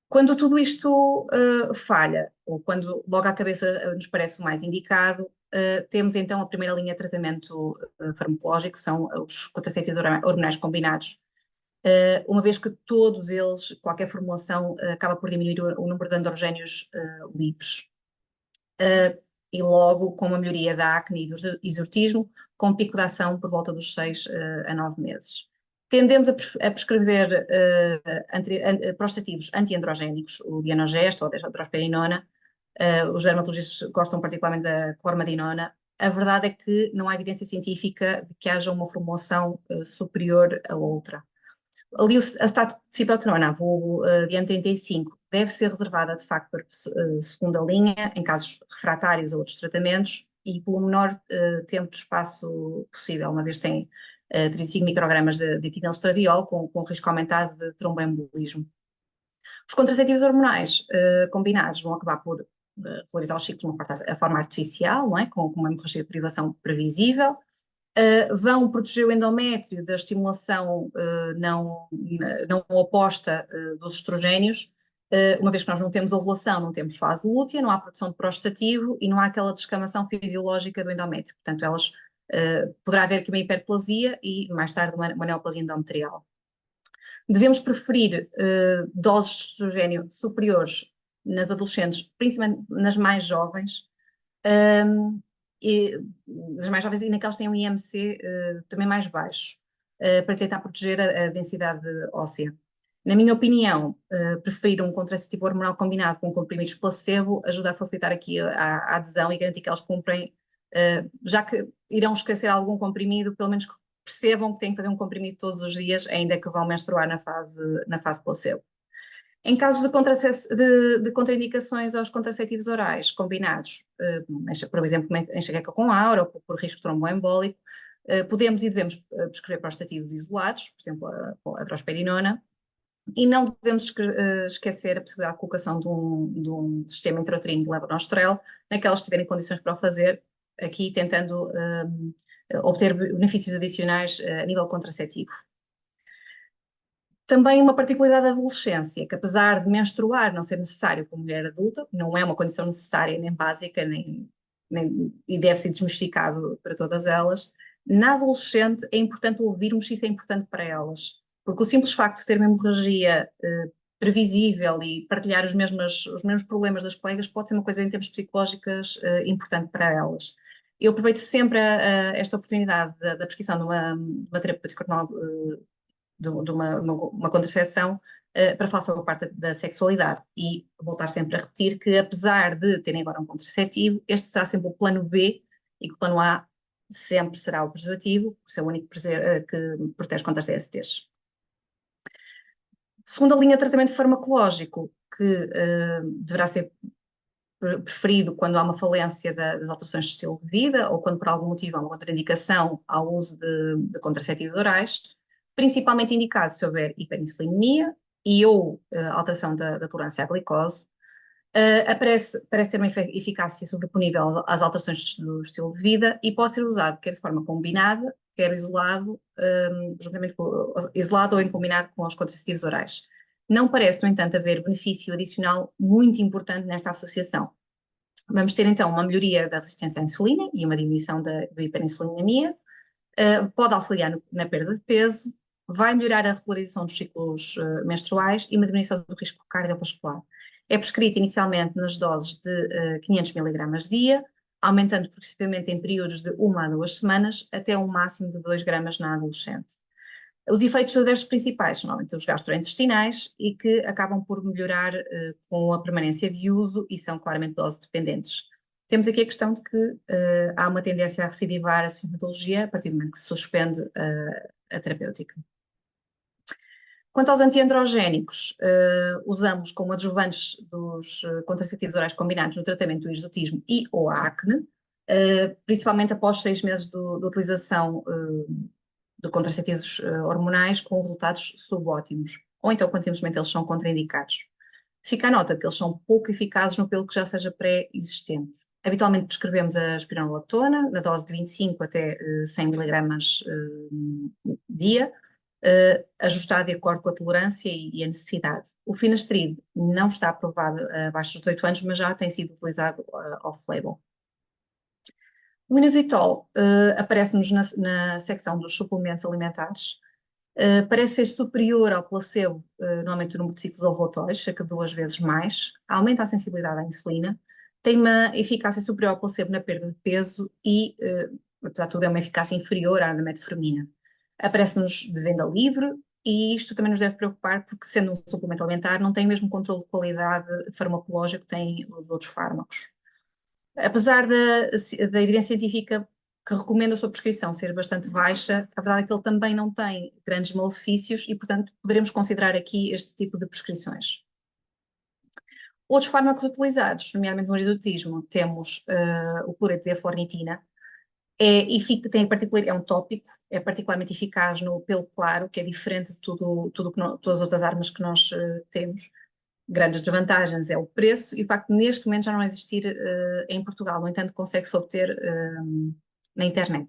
Speaker 4: Quando tudo isto falha, ou quando logo à cabeça nos parece o mais indicado, temos então a primeira linha de tratamento farmacológico, são os contraceptivos hormonais combinados, uma vez que todos eles, qualquer formulação, acaba por diminuir o número de androgénios livres. E logo com uma melhoria da acne e do exortismo, com pico de ação por volta dos 6 a 9 meses. Tendemos a prescrever prostativos antiandrogénicos, o Dianogesto ou a drosperinona. Os dermatologistas gostam particularmente da clormadinona. A verdade é que não há evidência científica de que haja uma formulação superior a outra. Ali a acetato-ciproterona, vulgo DiAN35, deve ser reservada de facto para segunda linha, em casos refratários a outros tratamentos, e pelo menor tempo de espaço possível, uma vez tem 35 microgramas de etilenostradiol, com risco aumentado de tromboembolismo. Os contraceptivos hormonais combinados vão acabar por regularizar os ciclos de uma forma artificial, não é? Com uma hemorragia de privação previsível. Vão proteger o endométrio da estimulação não oposta dos estrogénios, uma vez que nós não temos ovulação, não temos fase lútea, não há produção de prostativo e não há aquela descamação fisiológica do endométrio. Portanto, poderá haver aqui uma hiperplasia e mais tarde uma neoplasia endometrial. Devemos preferir doses de estrogênio superiores nas adolescentes, principalmente nas mais jovens, e naquelas que têm um IMC também mais baixo, para tentar proteger a densidade óssea. Na minha opinião, preferir um contraceptivo hormonal combinado com comprimidos placebo ajuda a facilitar aqui a adesão e garantir que eles cumprem, já que irão esquecer algum comprimido, pelo menos que percebam que têm que fazer um comprimido todos os dias, ainda que vão menstruar na fase placebo. Em casos de contraindicações aos contraceptivos orais combinados, por exemplo, enxaqueca com aura ou por risco tromboembólico, podemos e devemos prescrever prostativos isolados, por exemplo, a drosperinona, e não devemos esquecer a possibilidade de colocação de um sistema intrauterino de levonorgestrel naquelas que tiverem condições para o fazer, aqui tentando obter benefícios adicionais a nível contraceptivo. Também uma particularidade da adolescência, que apesar de menstruar não ser necessário para a mulher adulta, não é uma condição necessária nem básica, e deve ser desmistificado para todas elas, na adolescente é importante ouvirmos se isso é importante para elas. Porque o simples facto de ter uma hemorragia previsível e partilhar os mesmos problemas das colegas pode ser uma coisa em termos psicológicos importante para elas. Eu aproveito sempre esta oportunidade da prescrição de uma terapêutica hormonal de uma contracepção para falar sobre a parte da sexualidade e voltar sempre a repetir que apesar de terem agora um contraceptivo, este será sempre o plano B e que o plano A sempre será o preservativo, por ser o único que protege contra as DSTs. Segunda linha de tratamento farmacológico, que deverá ser preferido quando há uma falência das alterações de estilo de vida ou quando por algum motivo há uma contraindicação ao uso de contraceptivos orais, principalmente indicado se houver hiperinsulinemia e ou alteração da tolerância à glicose, parece ter uma eficácia sobreponível às alterações do estilo de vida e pode ser usado quer de forma combinada, quer isolado ou em combinado com os contraceptivos orais. Não parece, no entanto, haver benefício adicional muito importante nesta associação. Vamos ter então uma melhoria da resistência à insulina e uma diminuição da hiperinsulinemia, pode auxiliar na perda de peso, vai melhorar a regularização dos ciclos menstruais e uma diminuição do risco cardiovascular. É prescrito inicialmente nas doses de 500 mg dia, aumentando progressivamente em períodos de 1 a 2 semanas, até um máximo de 2 gramas na adolescente. Os efeitos adversos principais são normalmente os gastrointestinais e que acabam por melhorar com a permanência de uso e são claramente dose dependentes. Temos aqui a questão de que há uma tendência a recidivar a sintomatologia a partir do momento que se suspende a terapêutica. Quanto aos antiandrogénicos, usamos como adjuvantes dos contraceptivos orais combinados no tratamento do exotismo e ou acne, principalmente após 6 meses de utilização de contraceptivos hormonais com resultados subótimos, ou então quando simplesmente eles são contraindicados. Fica a nota que eles são pouco eficazes no pelo que já seja pré-existente. Habitualmente prescrevemos a espironolactona, na dose de 25 até 100 mg dia, ajustado de acordo com a tolerância e a necessidade. O finasteride não está aprovado abaixo dos 18 anos, mas já tem sido utilizado off-label. O inositol aparece-nos na secção dos suplementos alimentares. Parece ser superior ao placebo, normalmente o número de ciclos ovulatórios, cerca de 2 vezes mais, aumenta a sensibilidade à insulina, tem uma eficácia superior ao placebo na perda de peso e, apesar de tudo, é uma eficácia inferior à da metformina. Aparece-nos de venda livre e isto também nos deve preocupar porque, sendo um suplemento alimentar, não tem o mesmo controle de qualidade farmacológico que têm os outros fármacos. Apesar da evidência científica que recomenda a sua prescrição ser bastante baixa, a verdade é que ele também não tem grandes malefícios e, portanto, poderemos considerar aqui este tipo de prescrições. Outros fármacos utilizados, nomeadamente no esotismo, temos o cloreto de eflornitina, é um tópico, é particularmente eficaz no pelo claro, que é diferente de todas as outras armas que nós temos. Grandes desvantagens é o preço e o facto de neste momento já não existir em Portugal, no entanto consegue-se obter na internet.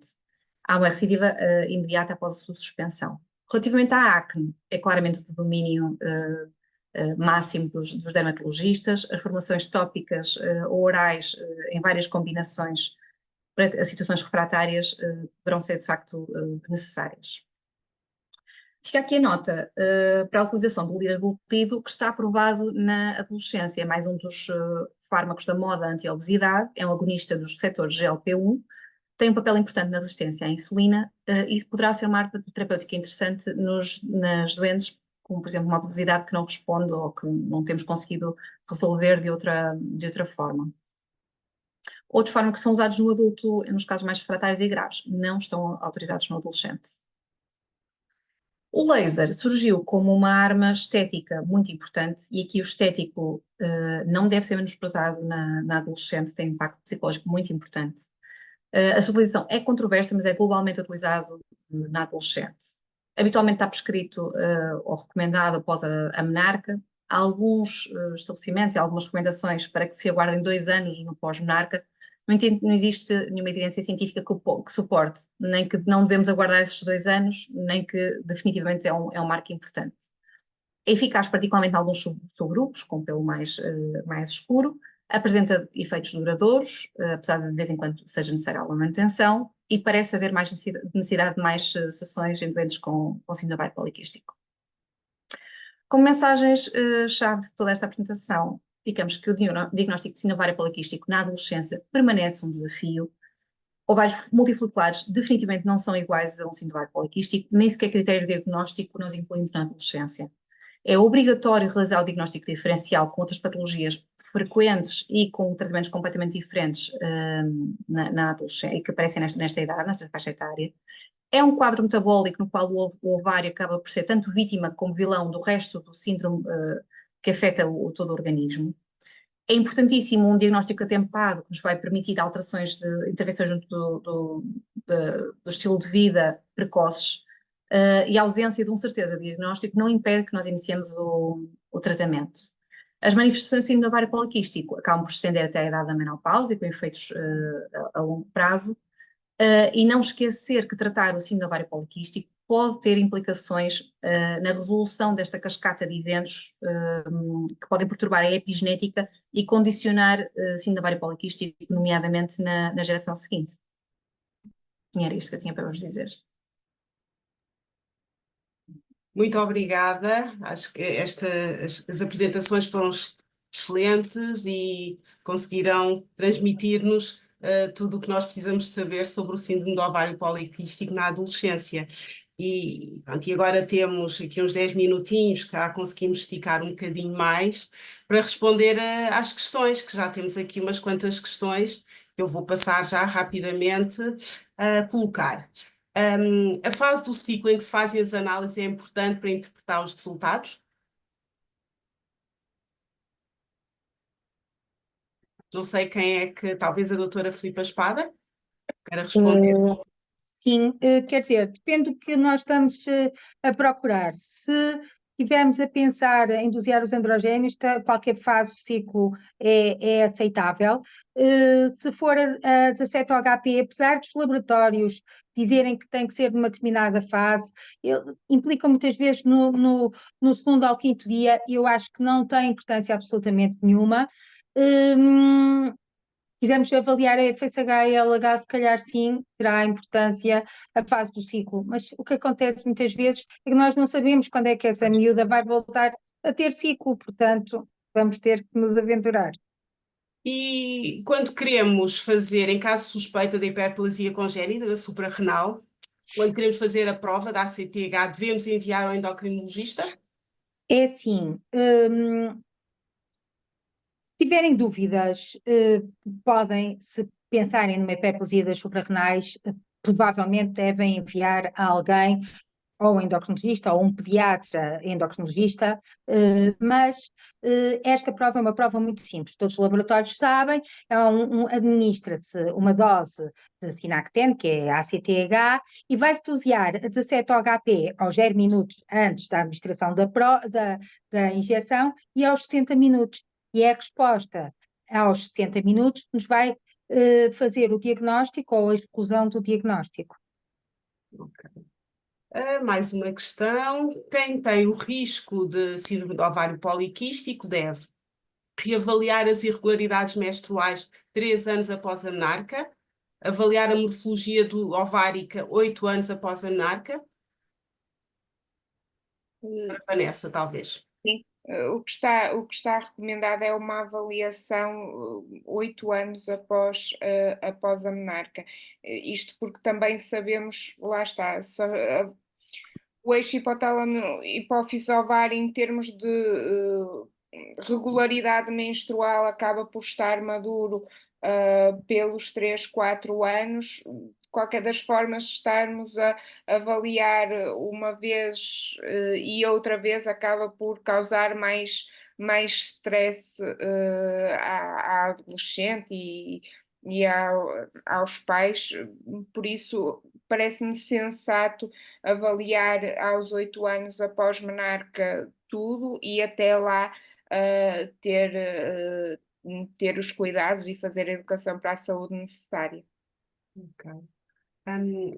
Speaker 4: Há uma recidiva imediata após a sua suspensão. Relativamente à acne, é claramente do domínio máximo dos dermatologistas, as formulações tópicas ou orais em várias combinações para situações refratárias poderão ser de facto necessárias. Fica aqui a nota para a utilização do liraglutido, que está aprovado na adolescência. É mais um dos fármacos da moda anti-obesidade, é um agonista dos receptores GLP-1, tem um papel importante na resistência à insulina e poderá ser uma arma terapêutica interessante nas doentes, como por exemplo uma obesidade que não responde ou que não temos conseguido resolver de outra forma. Outros fármacos que são usados no adulto, nos casos mais refratários e graves, não estão autorizados no adolescente. O laser surgiu como uma arma estética muito importante e aqui o estético não deve ser menosprezado na adolescente, tem um impacto psicológico muito importante. A sua utilização é controversa, mas é globalmente utilizado na adolescente. Habitualmente está prescrito ou recomendado após a menarca. Há alguns estabelecimentos e algumas recomendações para que se aguardem 2 anos no pós-menarca. No entanto, não existe nenhuma evidência científica que suporte, nem que não devemos aguardar esses 2 anos, nem que definitivamente é um marco importante. É eficaz particularmente em alguns subgrupos, com pelo mais escuro, apresenta efeitos duradouros, apesar de vez em quando seja necessária alguma manutenção, e parece haver mais necessidade de mais sessões em doentes com síndrome ovário poliquístico. Como mensagens-chave de toda esta apresentação, ficamos que o diagnóstico de síndrome ovário poliquístico na adolescência permanece um desafio. Ovários multiflocculares definitivamente não são iguais a um síndrome ovário poliquístico, nem sequer critério diagnóstico nós incluímos na adolescência. É obrigatório realizar o diagnóstico diferencial com outras patologias frequentes e com tratamentos completamente diferentes na adolescência e que aparecem nesta idade, nesta faixa etária. É um quadro metabólico no qual o ovário acaba por ser tanto vítima como vilão do resto do síndrome que afeta todo o organismo. É importantíssimo um diagnóstico atempado que nos vai permitir alterações de intervenções do estilo de vida precoces e a ausência de certeza de diagnóstico não impede que nós iniciemos o tratamento. As manifestações do síndrome ovário poliquístico acabam por se estender até a idade da menopausa e com efeitos a longo prazo. E não esquecer que tratar o síndrome ovário poliquístico pode ter implicações na resolução desta cascata de eventos que podem perturbar a epigenética e condicionar síndrome ovário poliquístico, nomeadamente na geração seguinte. E era isto que eu tinha para vos dizer.
Speaker 1: Muito obrigada. Acho que as apresentações foram excelentes e conseguirão transmitir-nos tudo o que nós precisamos saber sobre o síndrome do ovário poliquístico na adolescência. E agora temos aqui uns 10 minutinhos, que já conseguimos esticar um bocadinho mais para responder às questões, que já temos aqui umas quantas questões que eu vou passar já rapidamente a colocar. A fase do ciclo em que se fazem as análises é importante para interpretar os resultados? Não sei quem é que, talvez a doutora Filipa Espada, quer responder.
Speaker 2: Sim, quer dizer, depende do que nós estamos a procurar. Se estivermos a pensar em dosear os androgénios, qualquer fase do ciclo é aceitável. Se for a 17 HP, apesar dos laboratórios dizerem que tem que ser numa determinada fase, implica muitas vezes no segundo ao quinto dia, e eu acho que não tem importância absolutamente nenhuma. Quisermos avaliar a FSH e a LH, se calhar sim, terá importância a fase do ciclo, mas o que acontece muitas vezes é que nós não sabemos quando é que essa miúda vai voltar a ter ciclo, portanto, vamos ter que nos aventurar.
Speaker 1: E quando queremos fazer, em caso de suspeita de hiperplasia congénita da suprarrenal, quando queremos fazer a prova da ACTH, devemos enviar ao endocrinologista?
Speaker 2: É assim, se tiverem dúvidas, podem, se pensarem numa hiperplasia das suprarrenais, provavelmente devem enviar a alguém, ou um endocrinologista, ou um pediatra endocrinologista, mas esta prova é uma prova muito simples, todos os laboratórios sabem, administra-se uma dose de Sinacten, que é a ACTH, e vai-se dosear a 17 HP aos 0 minutos antes da administração da injeção e aos 60 minutos. E é a resposta aos 60 minutos que nos vai fazer o diagnóstico ou a exclusão do diagnóstico.
Speaker 1: Mais uma questão. Quem tem o risco de síndrome do ovário poliquístico deve reavaliar as irregularidades menstruais 3 anos após a menarca, avaliar a morfologia ovárica 8 anos após a menarca. Para Vanessa, talvez.
Speaker 3: Sim, o que está recomendado é uma avaliação 8 anos após a menarca. Isto porque também sabemos, lá está, o eixo hipotálamo-hipófise ovário em termos de regularidade menstrual acaba por estar maduro pelos 3, 4 anos. De qualquer das formas, estarmos a avaliar uma vez e outra vez acaba por causar mais stress à adolescente e aos pais, por isso parece-me sensato avaliar aos 8 anos após menarca tudo e até lá ter os cuidados e fazer a educação para a saúde necessária.
Speaker 1: Ok.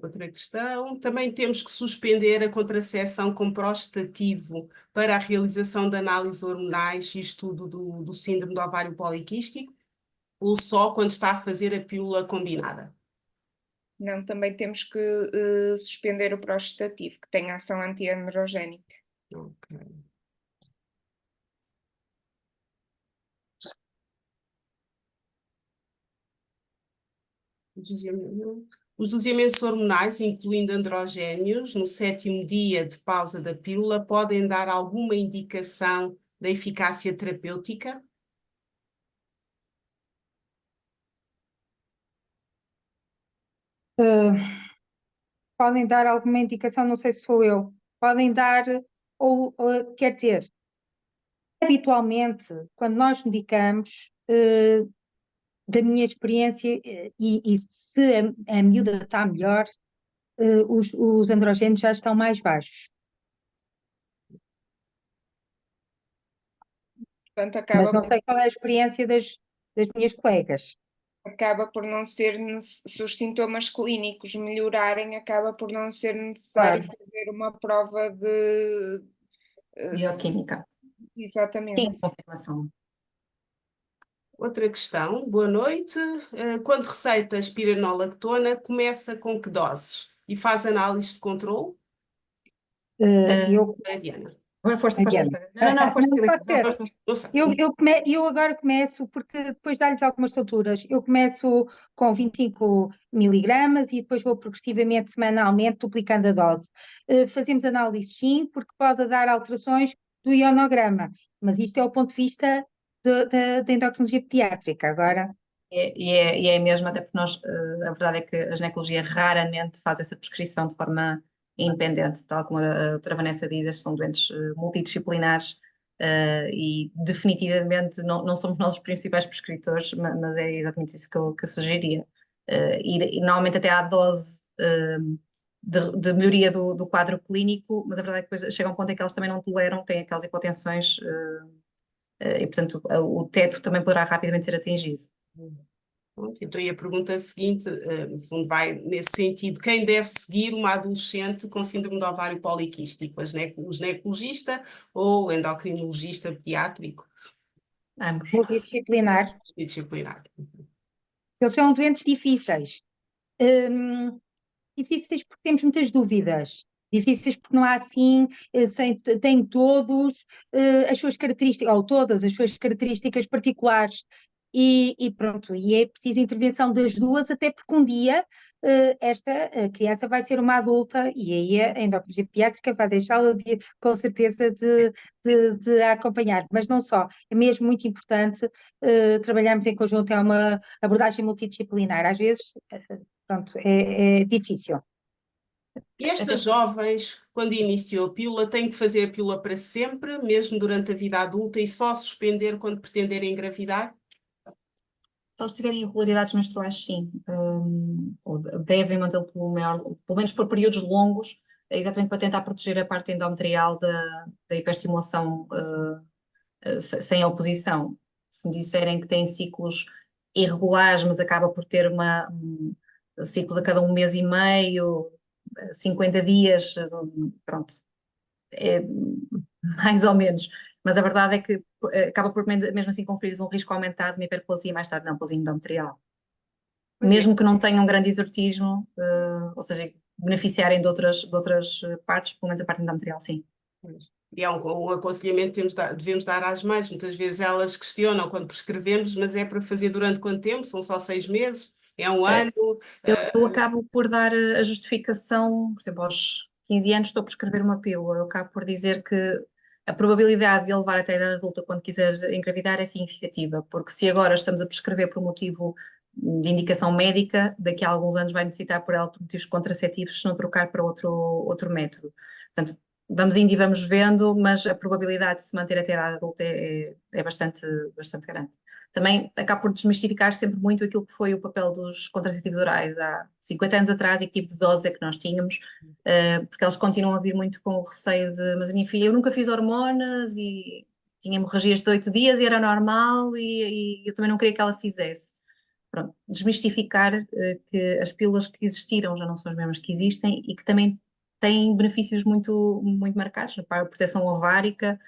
Speaker 1: Outra questão. Também temos que suspender a contracepção com prostativo para a realização de análises hormonais e estudo do síndrome do ovário poliquístico, ou só quando está a fazer a pílula combinada?
Speaker 3: Não, também temos que suspender o prostativo, que tem ação anti-androgénica.
Speaker 1: Ok. Os doseamentos hormonais, incluindo androgénios, no 7º dia de pausa da pílula, podem dar alguma indicação da eficácia terapêutica?
Speaker 2: Podem dar alguma indicação, não sei se sou eu, podem dar, quer dizer, habitualmente, quando nós medicamos, da minha experiência, e se a miúda está melhor, os androgénios já estão mais baixos.
Speaker 3: Portanto,
Speaker 2: Mas não sei qual é a experiência das minhas colegas.
Speaker 3: acaba por não ser, se os sintomas clínicos melhorarem, acaba por não ser necessário fazer uma prova de
Speaker 4: Bioquímica.
Speaker 3: Exatamente.
Speaker 2: Sim.
Speaker 4: Confirmação.
Speaker 1: Outra questão. Boa noite. Quando receita espironolactona, começa com que doses? E faz análise de controle? Diana.
Speaker 4: Força. Não, força, Filipe.
Speaker 2: Pode ser. Eu agora começo, porque depois dá-lhes algumas alturas, eu começo com 25 miligramas e depois vou progressivamente, semanalmente, duplicando a dose. Fazemos análise sim, porque pode dar alterações do ionograma, mas isto é o ponto de vista da endocrinologia pediátrica. Agora...
Speaker 4: E é mesmo, até porque nós, a verdade é que a ginecologia raramente faz essa prescrição de forma independente, tal como a doutora Vanessa diz, são doentes multidisciplinares e definitivamente não somos nós os principais prescritores, mas é exatamente isso que eu sugeriria. E normalmente até à dose de melhoria do quadro clínico, mas a verdade é que depois chega a um ponto em que elas também não toleram, têm aquelas hipotensões, e portanto o teto também poderá rapidamente ser atingido.
Speaker 1: Pronto, então, e a pergunta seguinte, no fundo, vai nesse sentido: quem deve seguir uma adolescente com síndrome do ovário poliquístico? O ginecologista ou o endocrinologista pediátrico?
Speaker 4: Ambos.
Speaker 2: Multidisciplinar.
Speaker 1: Disciplinar.
Speaker 2: Eles são doentes difíceis. Hum, Difíceis porque temos muitas dúvidas. Difíceis porque não há assim, têm todos as suas características, ou todas as suas características particulares. E pronto, e é preciso intervenção das duas, até porque um dia esta criança vai ser uma adulta e aí a endocrinologia pediátrica vai deixá-la com certeza de a acompanhar. Mas não só, é mesmo muito importante trabalharmos em conjunto, é uma abordagem multidisciplinar. Às vezes, pronto, é difícil.
Speaker 1: E
Speaker 4: Até
Speaker 1: estas jovens, quando iniciam a pílula, têm de fazer a pílula para sempre, mesmo durante a vida adulta, e só suspender quando pretenderem engravidar?
Speaker 4: se eles tiverem irregularidades menstruais, sim, ou devem mantê-lo pelo menos por períodos longos, exatamente para tentar proteger a parte endometrial da hiperestimulação sem oposição. Se me disserem que têm ciclos irregulares, mas acaba por ter ciclos a cada 1 mês e meio, 50 dias, pronto, é mais ou menos. Mas a verdade é que acaba por mesmo assim conferir um risco aumentado de uma hiperplasia mais tarde, não, plasia endometrial. Mesmo que não tenham grande exortismo, ou seja, beneficiarem de outras partes, pelo menos a parte endometrial, sim.
Speaker 1: E é um aconselhamento que devemos dar às mães. Muitas vezes elas questionam quando prescrevemos, mas é para fazer durante quanto tempo? São só 6 meses? É um ano?
Speaker 4: Eu acabo por dar a justificação, por exemplo, aos 15 anos estou a prescrever uma pílula, eu acabo por dizer que a probabilidade de ele levar até a idade adulta quando quiser engravidar é significativa, porque se agora estamos a prescrever por motivo de indicação médica, daqui a alguns anos vai necessitar por ela por motivos contraceptivos se não trocar para outro método. Portanto, vamos indo e vamos vendo, mas a probabilidade de se manter até a idade adulta é bastante grande. Também acaba por desmistificar sempre muito aquilo que foi o papel dos contraceptivos orais há 50 anos atrás e que tipo de dose é que nós tínhamos, porque eles continuam a vir muito com o receio de, mas a minha filha, eu nunca fiz hormonas e tinha hemorragias de 8 dias e era normal e eu também não queria que ela fizesse. Pronto, desmistificar que as pílulas que existiram já não são as mesmas que existem e que também têm benefícios muito, muito marcados para a proteção ovárica,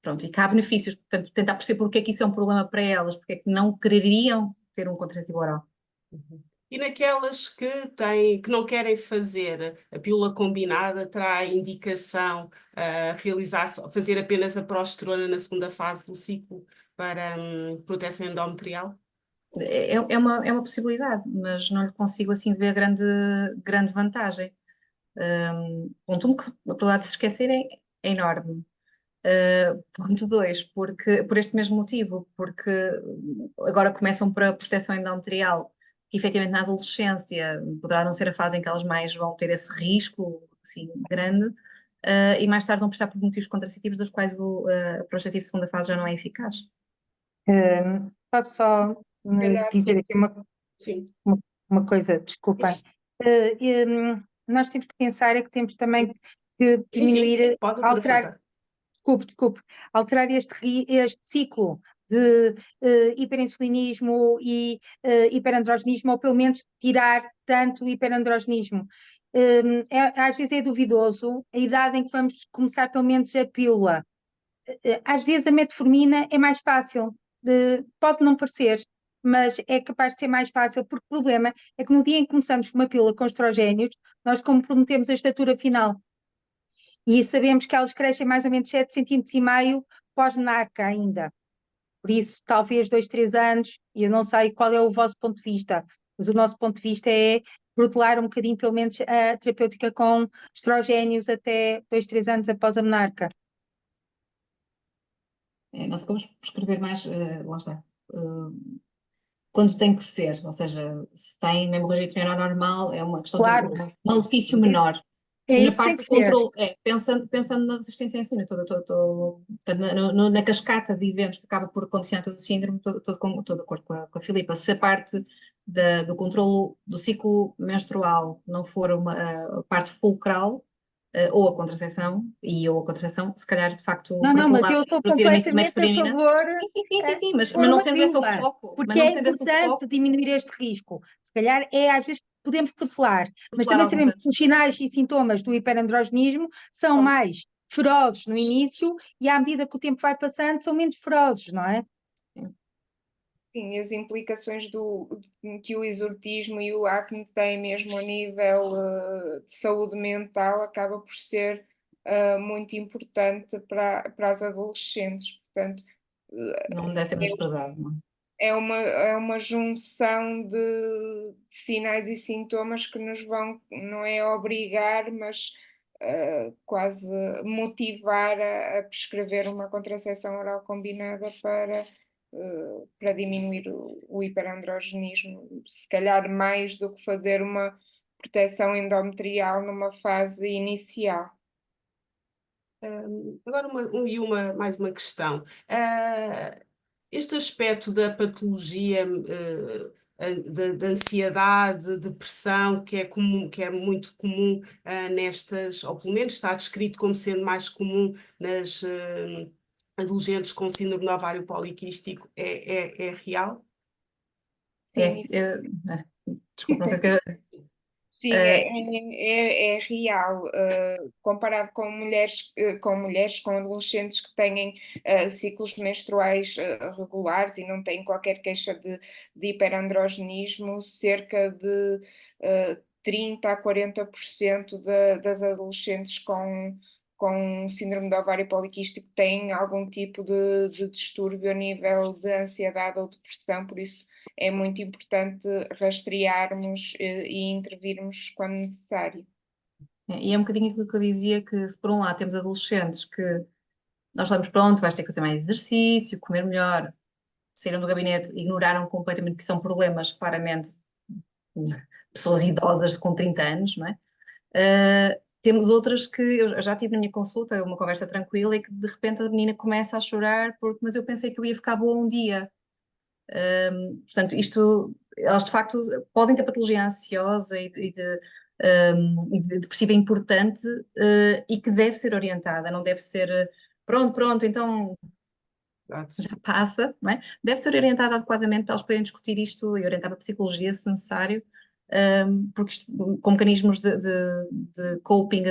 Speaker 4: pronto, e que há benefícios, portanto, tentar perceber porque é que isso é um problema para elas, porque é que não quereriam ter um contraceptivo oral.
Speaker 1: E naquelas que não querem fazer a pílula combinada, terá indicação a fazer apenas a progesterona na segunda fase do ciclo para proteção endometrial?
Speaker 4: É uma possibilidade, mas não lhe consigo assim ver grande vantagem. Ponto 1, que a probabilidade de se esquecerem é enorme. Ponto 2, porque, por este mesmo motivo, porque agora começam para a proteção endometrial, que efetivamente na adolescência poderá não ser a fase em que elas mais vão ter esse risco assim, grande, e mais tarde vão precisar por motivos contraceptivos, dos quais o projetivo de segunda fase já não é eficaz.
Speaker 2: Posso só dizer aqui
Speaker 1: Sim.
Speaker 2: uma coisa, desculpem. Nós temos que pensar é que temos também que
Speaker 1: Sim,
Speaker 2: diminuir,
Speaker 1: pode, doutora
Speaker 2: alterar,
Speaker 1: Fanta.
Speaker 2: desculpe, alterar este ciclo de hiperinsulinismo e hiperandrogenismo, ou pelo menos tirar tanto o hiperandrogenismo. Às vezes é duvidoso a idade em que vamos começar pelo menos a pílula. Às vezes a metformina é mais fácil, pode não parecer, mas é capaz de ser mais fácil, porque o problema é que no dia em que começamos com uma pílula com estrogénios, nós comprometemos a estatura final. E sabemos que elas crescem mais ou menos 7,5 cm pós-menarca ainda. Por isso, talvez 2, 3 anos, e eu não sei qual é o vosso ponto de vista, mas o nosso ponto de vista é protelar um bocadinho, pelo menos, a terapêutica com estrogénios até 2, 3 anos após a menarca.
Speaker 4: Nós acabamos por escrever mais, lá está, quando tem que ser, ou seja, se tem uma hemorragia uterina normal, é uma questão
Speaker 2: Claro.
Speaker 4: de um malefício menor.
Speaker 2: É
Speaker 4: Na
Speaker 2: isso que tem
Speaker 4: parte
Speaker 2: que
Speaker 4: do
Speaker 2: ser.
Speaker 4: controle, pensando na resistência à insulina, na cascata de eventos que acaba por condicionar todo o síndrome, estou de acordo com a Filipa. Se a parte do controlo do ciclo menstrual não for a parte fulcral, ou a contracepção, se calhar de facto
Speaker 2: Não, mas eu sou
Speaker 4: reduzir a
Speaker 2: completamente a
Speaker 4: metformina.
Speaker 2: favor
Speaker 4: Sim, mas
Speaker 2: pôr
Speaker 4: não
Speaker 2: uma
Speaker 4: sendo esse o
Speaker 2: pílula,
Speaker 4: foco,
Speaker 2: porque é importante diminuir este risco. Se calhar às vezes podemos protelar, mas
Speaker 4: protelar
Speaker 2: também sabemos
Speaker 4: alguns
Speaker 2: que os sinais e sintomas do hiperandrogenismo são mais ferozes no início e à medida que o tempo vai passando são menos ferozes, não é?
Speaker 3: Sim, as implicações que o exortismo e o acne têm mesmo a nível de saúde mental acaba por ser muito importante para as adolescentes. Portanto,
Speaker 4: não deve ser menosprezado, não é?
Speaker 3: é uma junção de sinais e sintomas que nos vão, não é obrigar, mas quase motivar a prescrever uma contracepção oral combinada para diminuir o hiperandrogenismo, se calhar mais do que fazer uma proteção endometrial numa fase inicial.
Speaker 1: Agora mais uma questão. Este aspecto da patologia, da ansiedade, depressão, que é muito comum nestas, ou pelo menos está descrito como sendo mais comum nas adolescentes com síndrome do ovário poliquístico, é real?
Speaker 3: Sim,
Speaker 4: Desculpa, não sei se
Speaker 3: sim, é real. Comparado com mulheres, com adolescentes que têm ciclos menstruais regulares e não têm qualquer queixa de hiperandrogenismo, cerca de 30 a 40% das adolescentes com síndrome do ovário poliquístico têm algum tipo de distúrbio a nível de ansiedade ou depressão, por isso é muito importante rastrearmos e intervirmos quando necessário.
Speaker 4: E é um bocadinho aquilo que eu dizia, que se por um lado temos adolescentes que nós falamos, pronto, vais ter que fazer mais exercício, comer melhor, saíram do gabinete, ignoraram completamente que são problemas, claramente, pessoas idosas com 30 anos, não é? Temos outras que eu já tive na minha consulta, uma conversa tranquila, e que de repente a menina começa a chorar, mas eu pensei que eu ia ficar boa um dia. Portanto, elas de facto podem ter patologia ansiosa e de depressiva importante, e que deve ser orientada, não deve ser pronto, então já passa, não é? Deve ser orientada adequadamente para elas poderem discutir isto e orientar para a psicologia se necessário, porque com mecanismos de coping,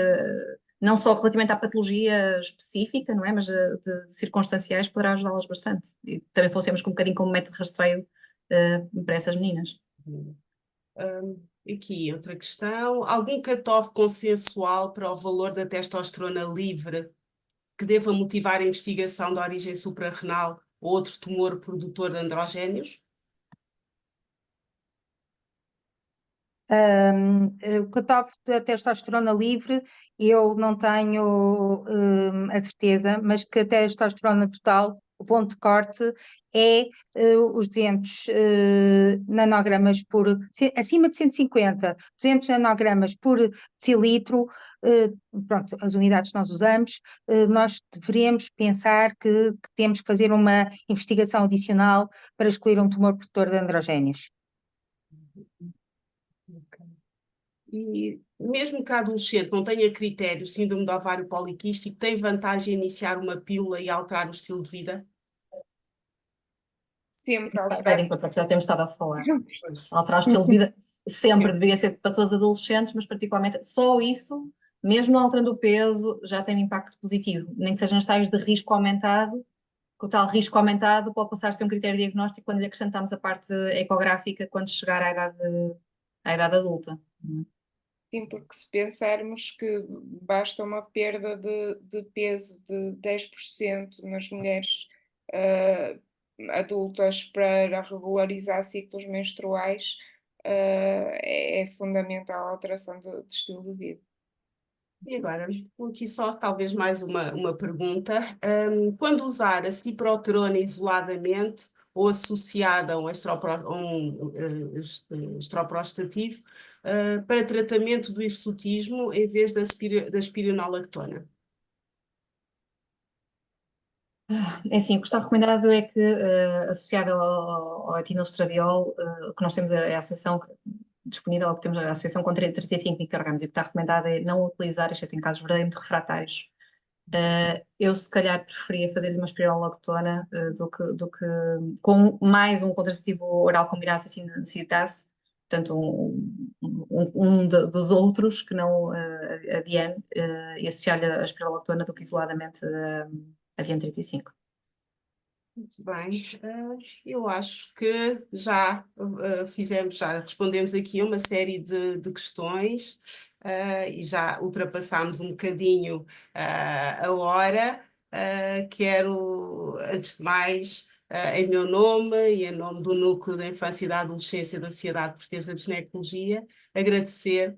Speaker 4: não só relativamente à patologia específica, não é? Mas de circunstanciais, poderá ajudá-las bastante. E também funcionamos com um bocadinho como método de rastreio para essas meninas.
Speaker 1: Aqui, outra questão. Algum cutoff consensual para o valor da testosterona livre que deva motivar a investigação da origem suprarrenal ou outro tumor produtor de androgénios?
Speaker 2: O cutoff da testosterona livre, eu não tenho a certeza, mas que a testosterona total, o ponto de corte, é os 200 nanogramas acima de 150, 200 nanogramas por decilitro, pronto, as unidades que nós usamos, nós deveríamos pensar que temos que fazer uma investigação adicional para excluir um tumor produtor de androgénios.
Speaker 1: E mesmo que a adolescente não tenha critério, síndrome do ovário poliquístico, tem vantagem em iniciar uma pílula e alterar o estilo de vida?
Speaker 3: Sempre
Speaker 4: Vai de encontro ao que já temos estado a falar.
Speaker 1: Pois.
Speaker 4: Alterar o estilo de vida sempre deveria ser para todos os adolescentes, mas particularmente só isso, mesmo alterando o peso, já tem um impacto positivo, nem que sejam nas tais de risco aumentado, que o tal risco aumentado pode passar a ser um critério diagnóstico quando lhe acrescentamos a parte ecográfica quando chegar à idade adulta.
Speaker 3: Sim, porque se pensarmos que basta uma perda de peso de 10% nas mulheres adultas para regularizar ciclos menstruais, é fundamental a alteração de estilo de vida.
Speaker 1: E agora, aqui só talvez mais uma pergunta. Quando usar a ciproterona isoladamente ou associada a um estroprostativo para tratamento do hirsutismo em vez da espironolactona?
Speaker 4: É assim, o que está recomendado é que, associado ao etilenostradiol, o que nós temos é a associação disponível, que temos a associação com 35 microgramos, e o que está recomendado é não utilizar, exceto em casos verdadeiramente refratários. Eu, se calhar, preferia fazer-lhe uma espirulina do que com mais um contraceptivo oral combinado, se assim necessitasse, portanto, dos outros, que não a Diane, e associar-lhe a espirulina do que isoladamente a Diane 35.
Speaker 1: Muito bem, eu acho que já já respondemos aqui a uma série de questões, e já ultrapassámos um bocadinho a hora. Quero, antes de mais, em meu nome e em nome do Núcleo da Infância e da Adolescência da Sociedade Portuguesa de Ginecologia, agradecer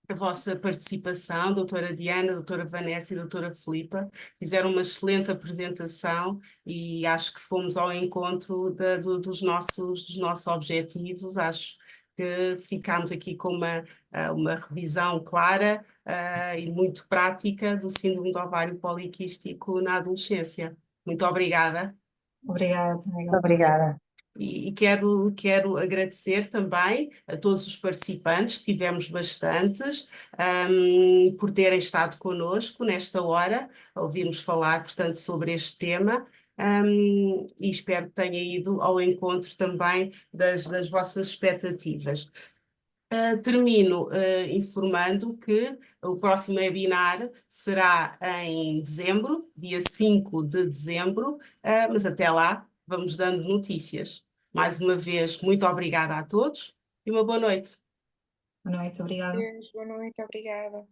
Speaker 1: a vossa participação, doutora Diana, doutora Vanessa e doutora Filipa. Fizeram uma excelente apresentação e acho que fomos ao encontro dos nossos objetivos. Acho que ficámos aqui com uma revisão clara, e muito prática do síndrome do ovário poliquístico na adolescência. Muito obrigada.
Speaker 4: Obrigada.
Speaker 2: Obrigada.
Speaker 1: E quero agradecer também a todos os participantes, que tivemos bastantes, por terem estado connosco nesta hora, a ouvirmos falar, portanto, sobre este tema, e espero que tenha ido ao encontro também das vossas expectativas. Termino informando que o próximo webinar será em dezembro, dia 5 de dezembro, mas até lá vamos dando notícias. Mais uma vez, muito obrigada a todos e uma boa noite.
Speaker 4: Boa noite, obrigada.
Speaker 3: Boa noite, obrigada.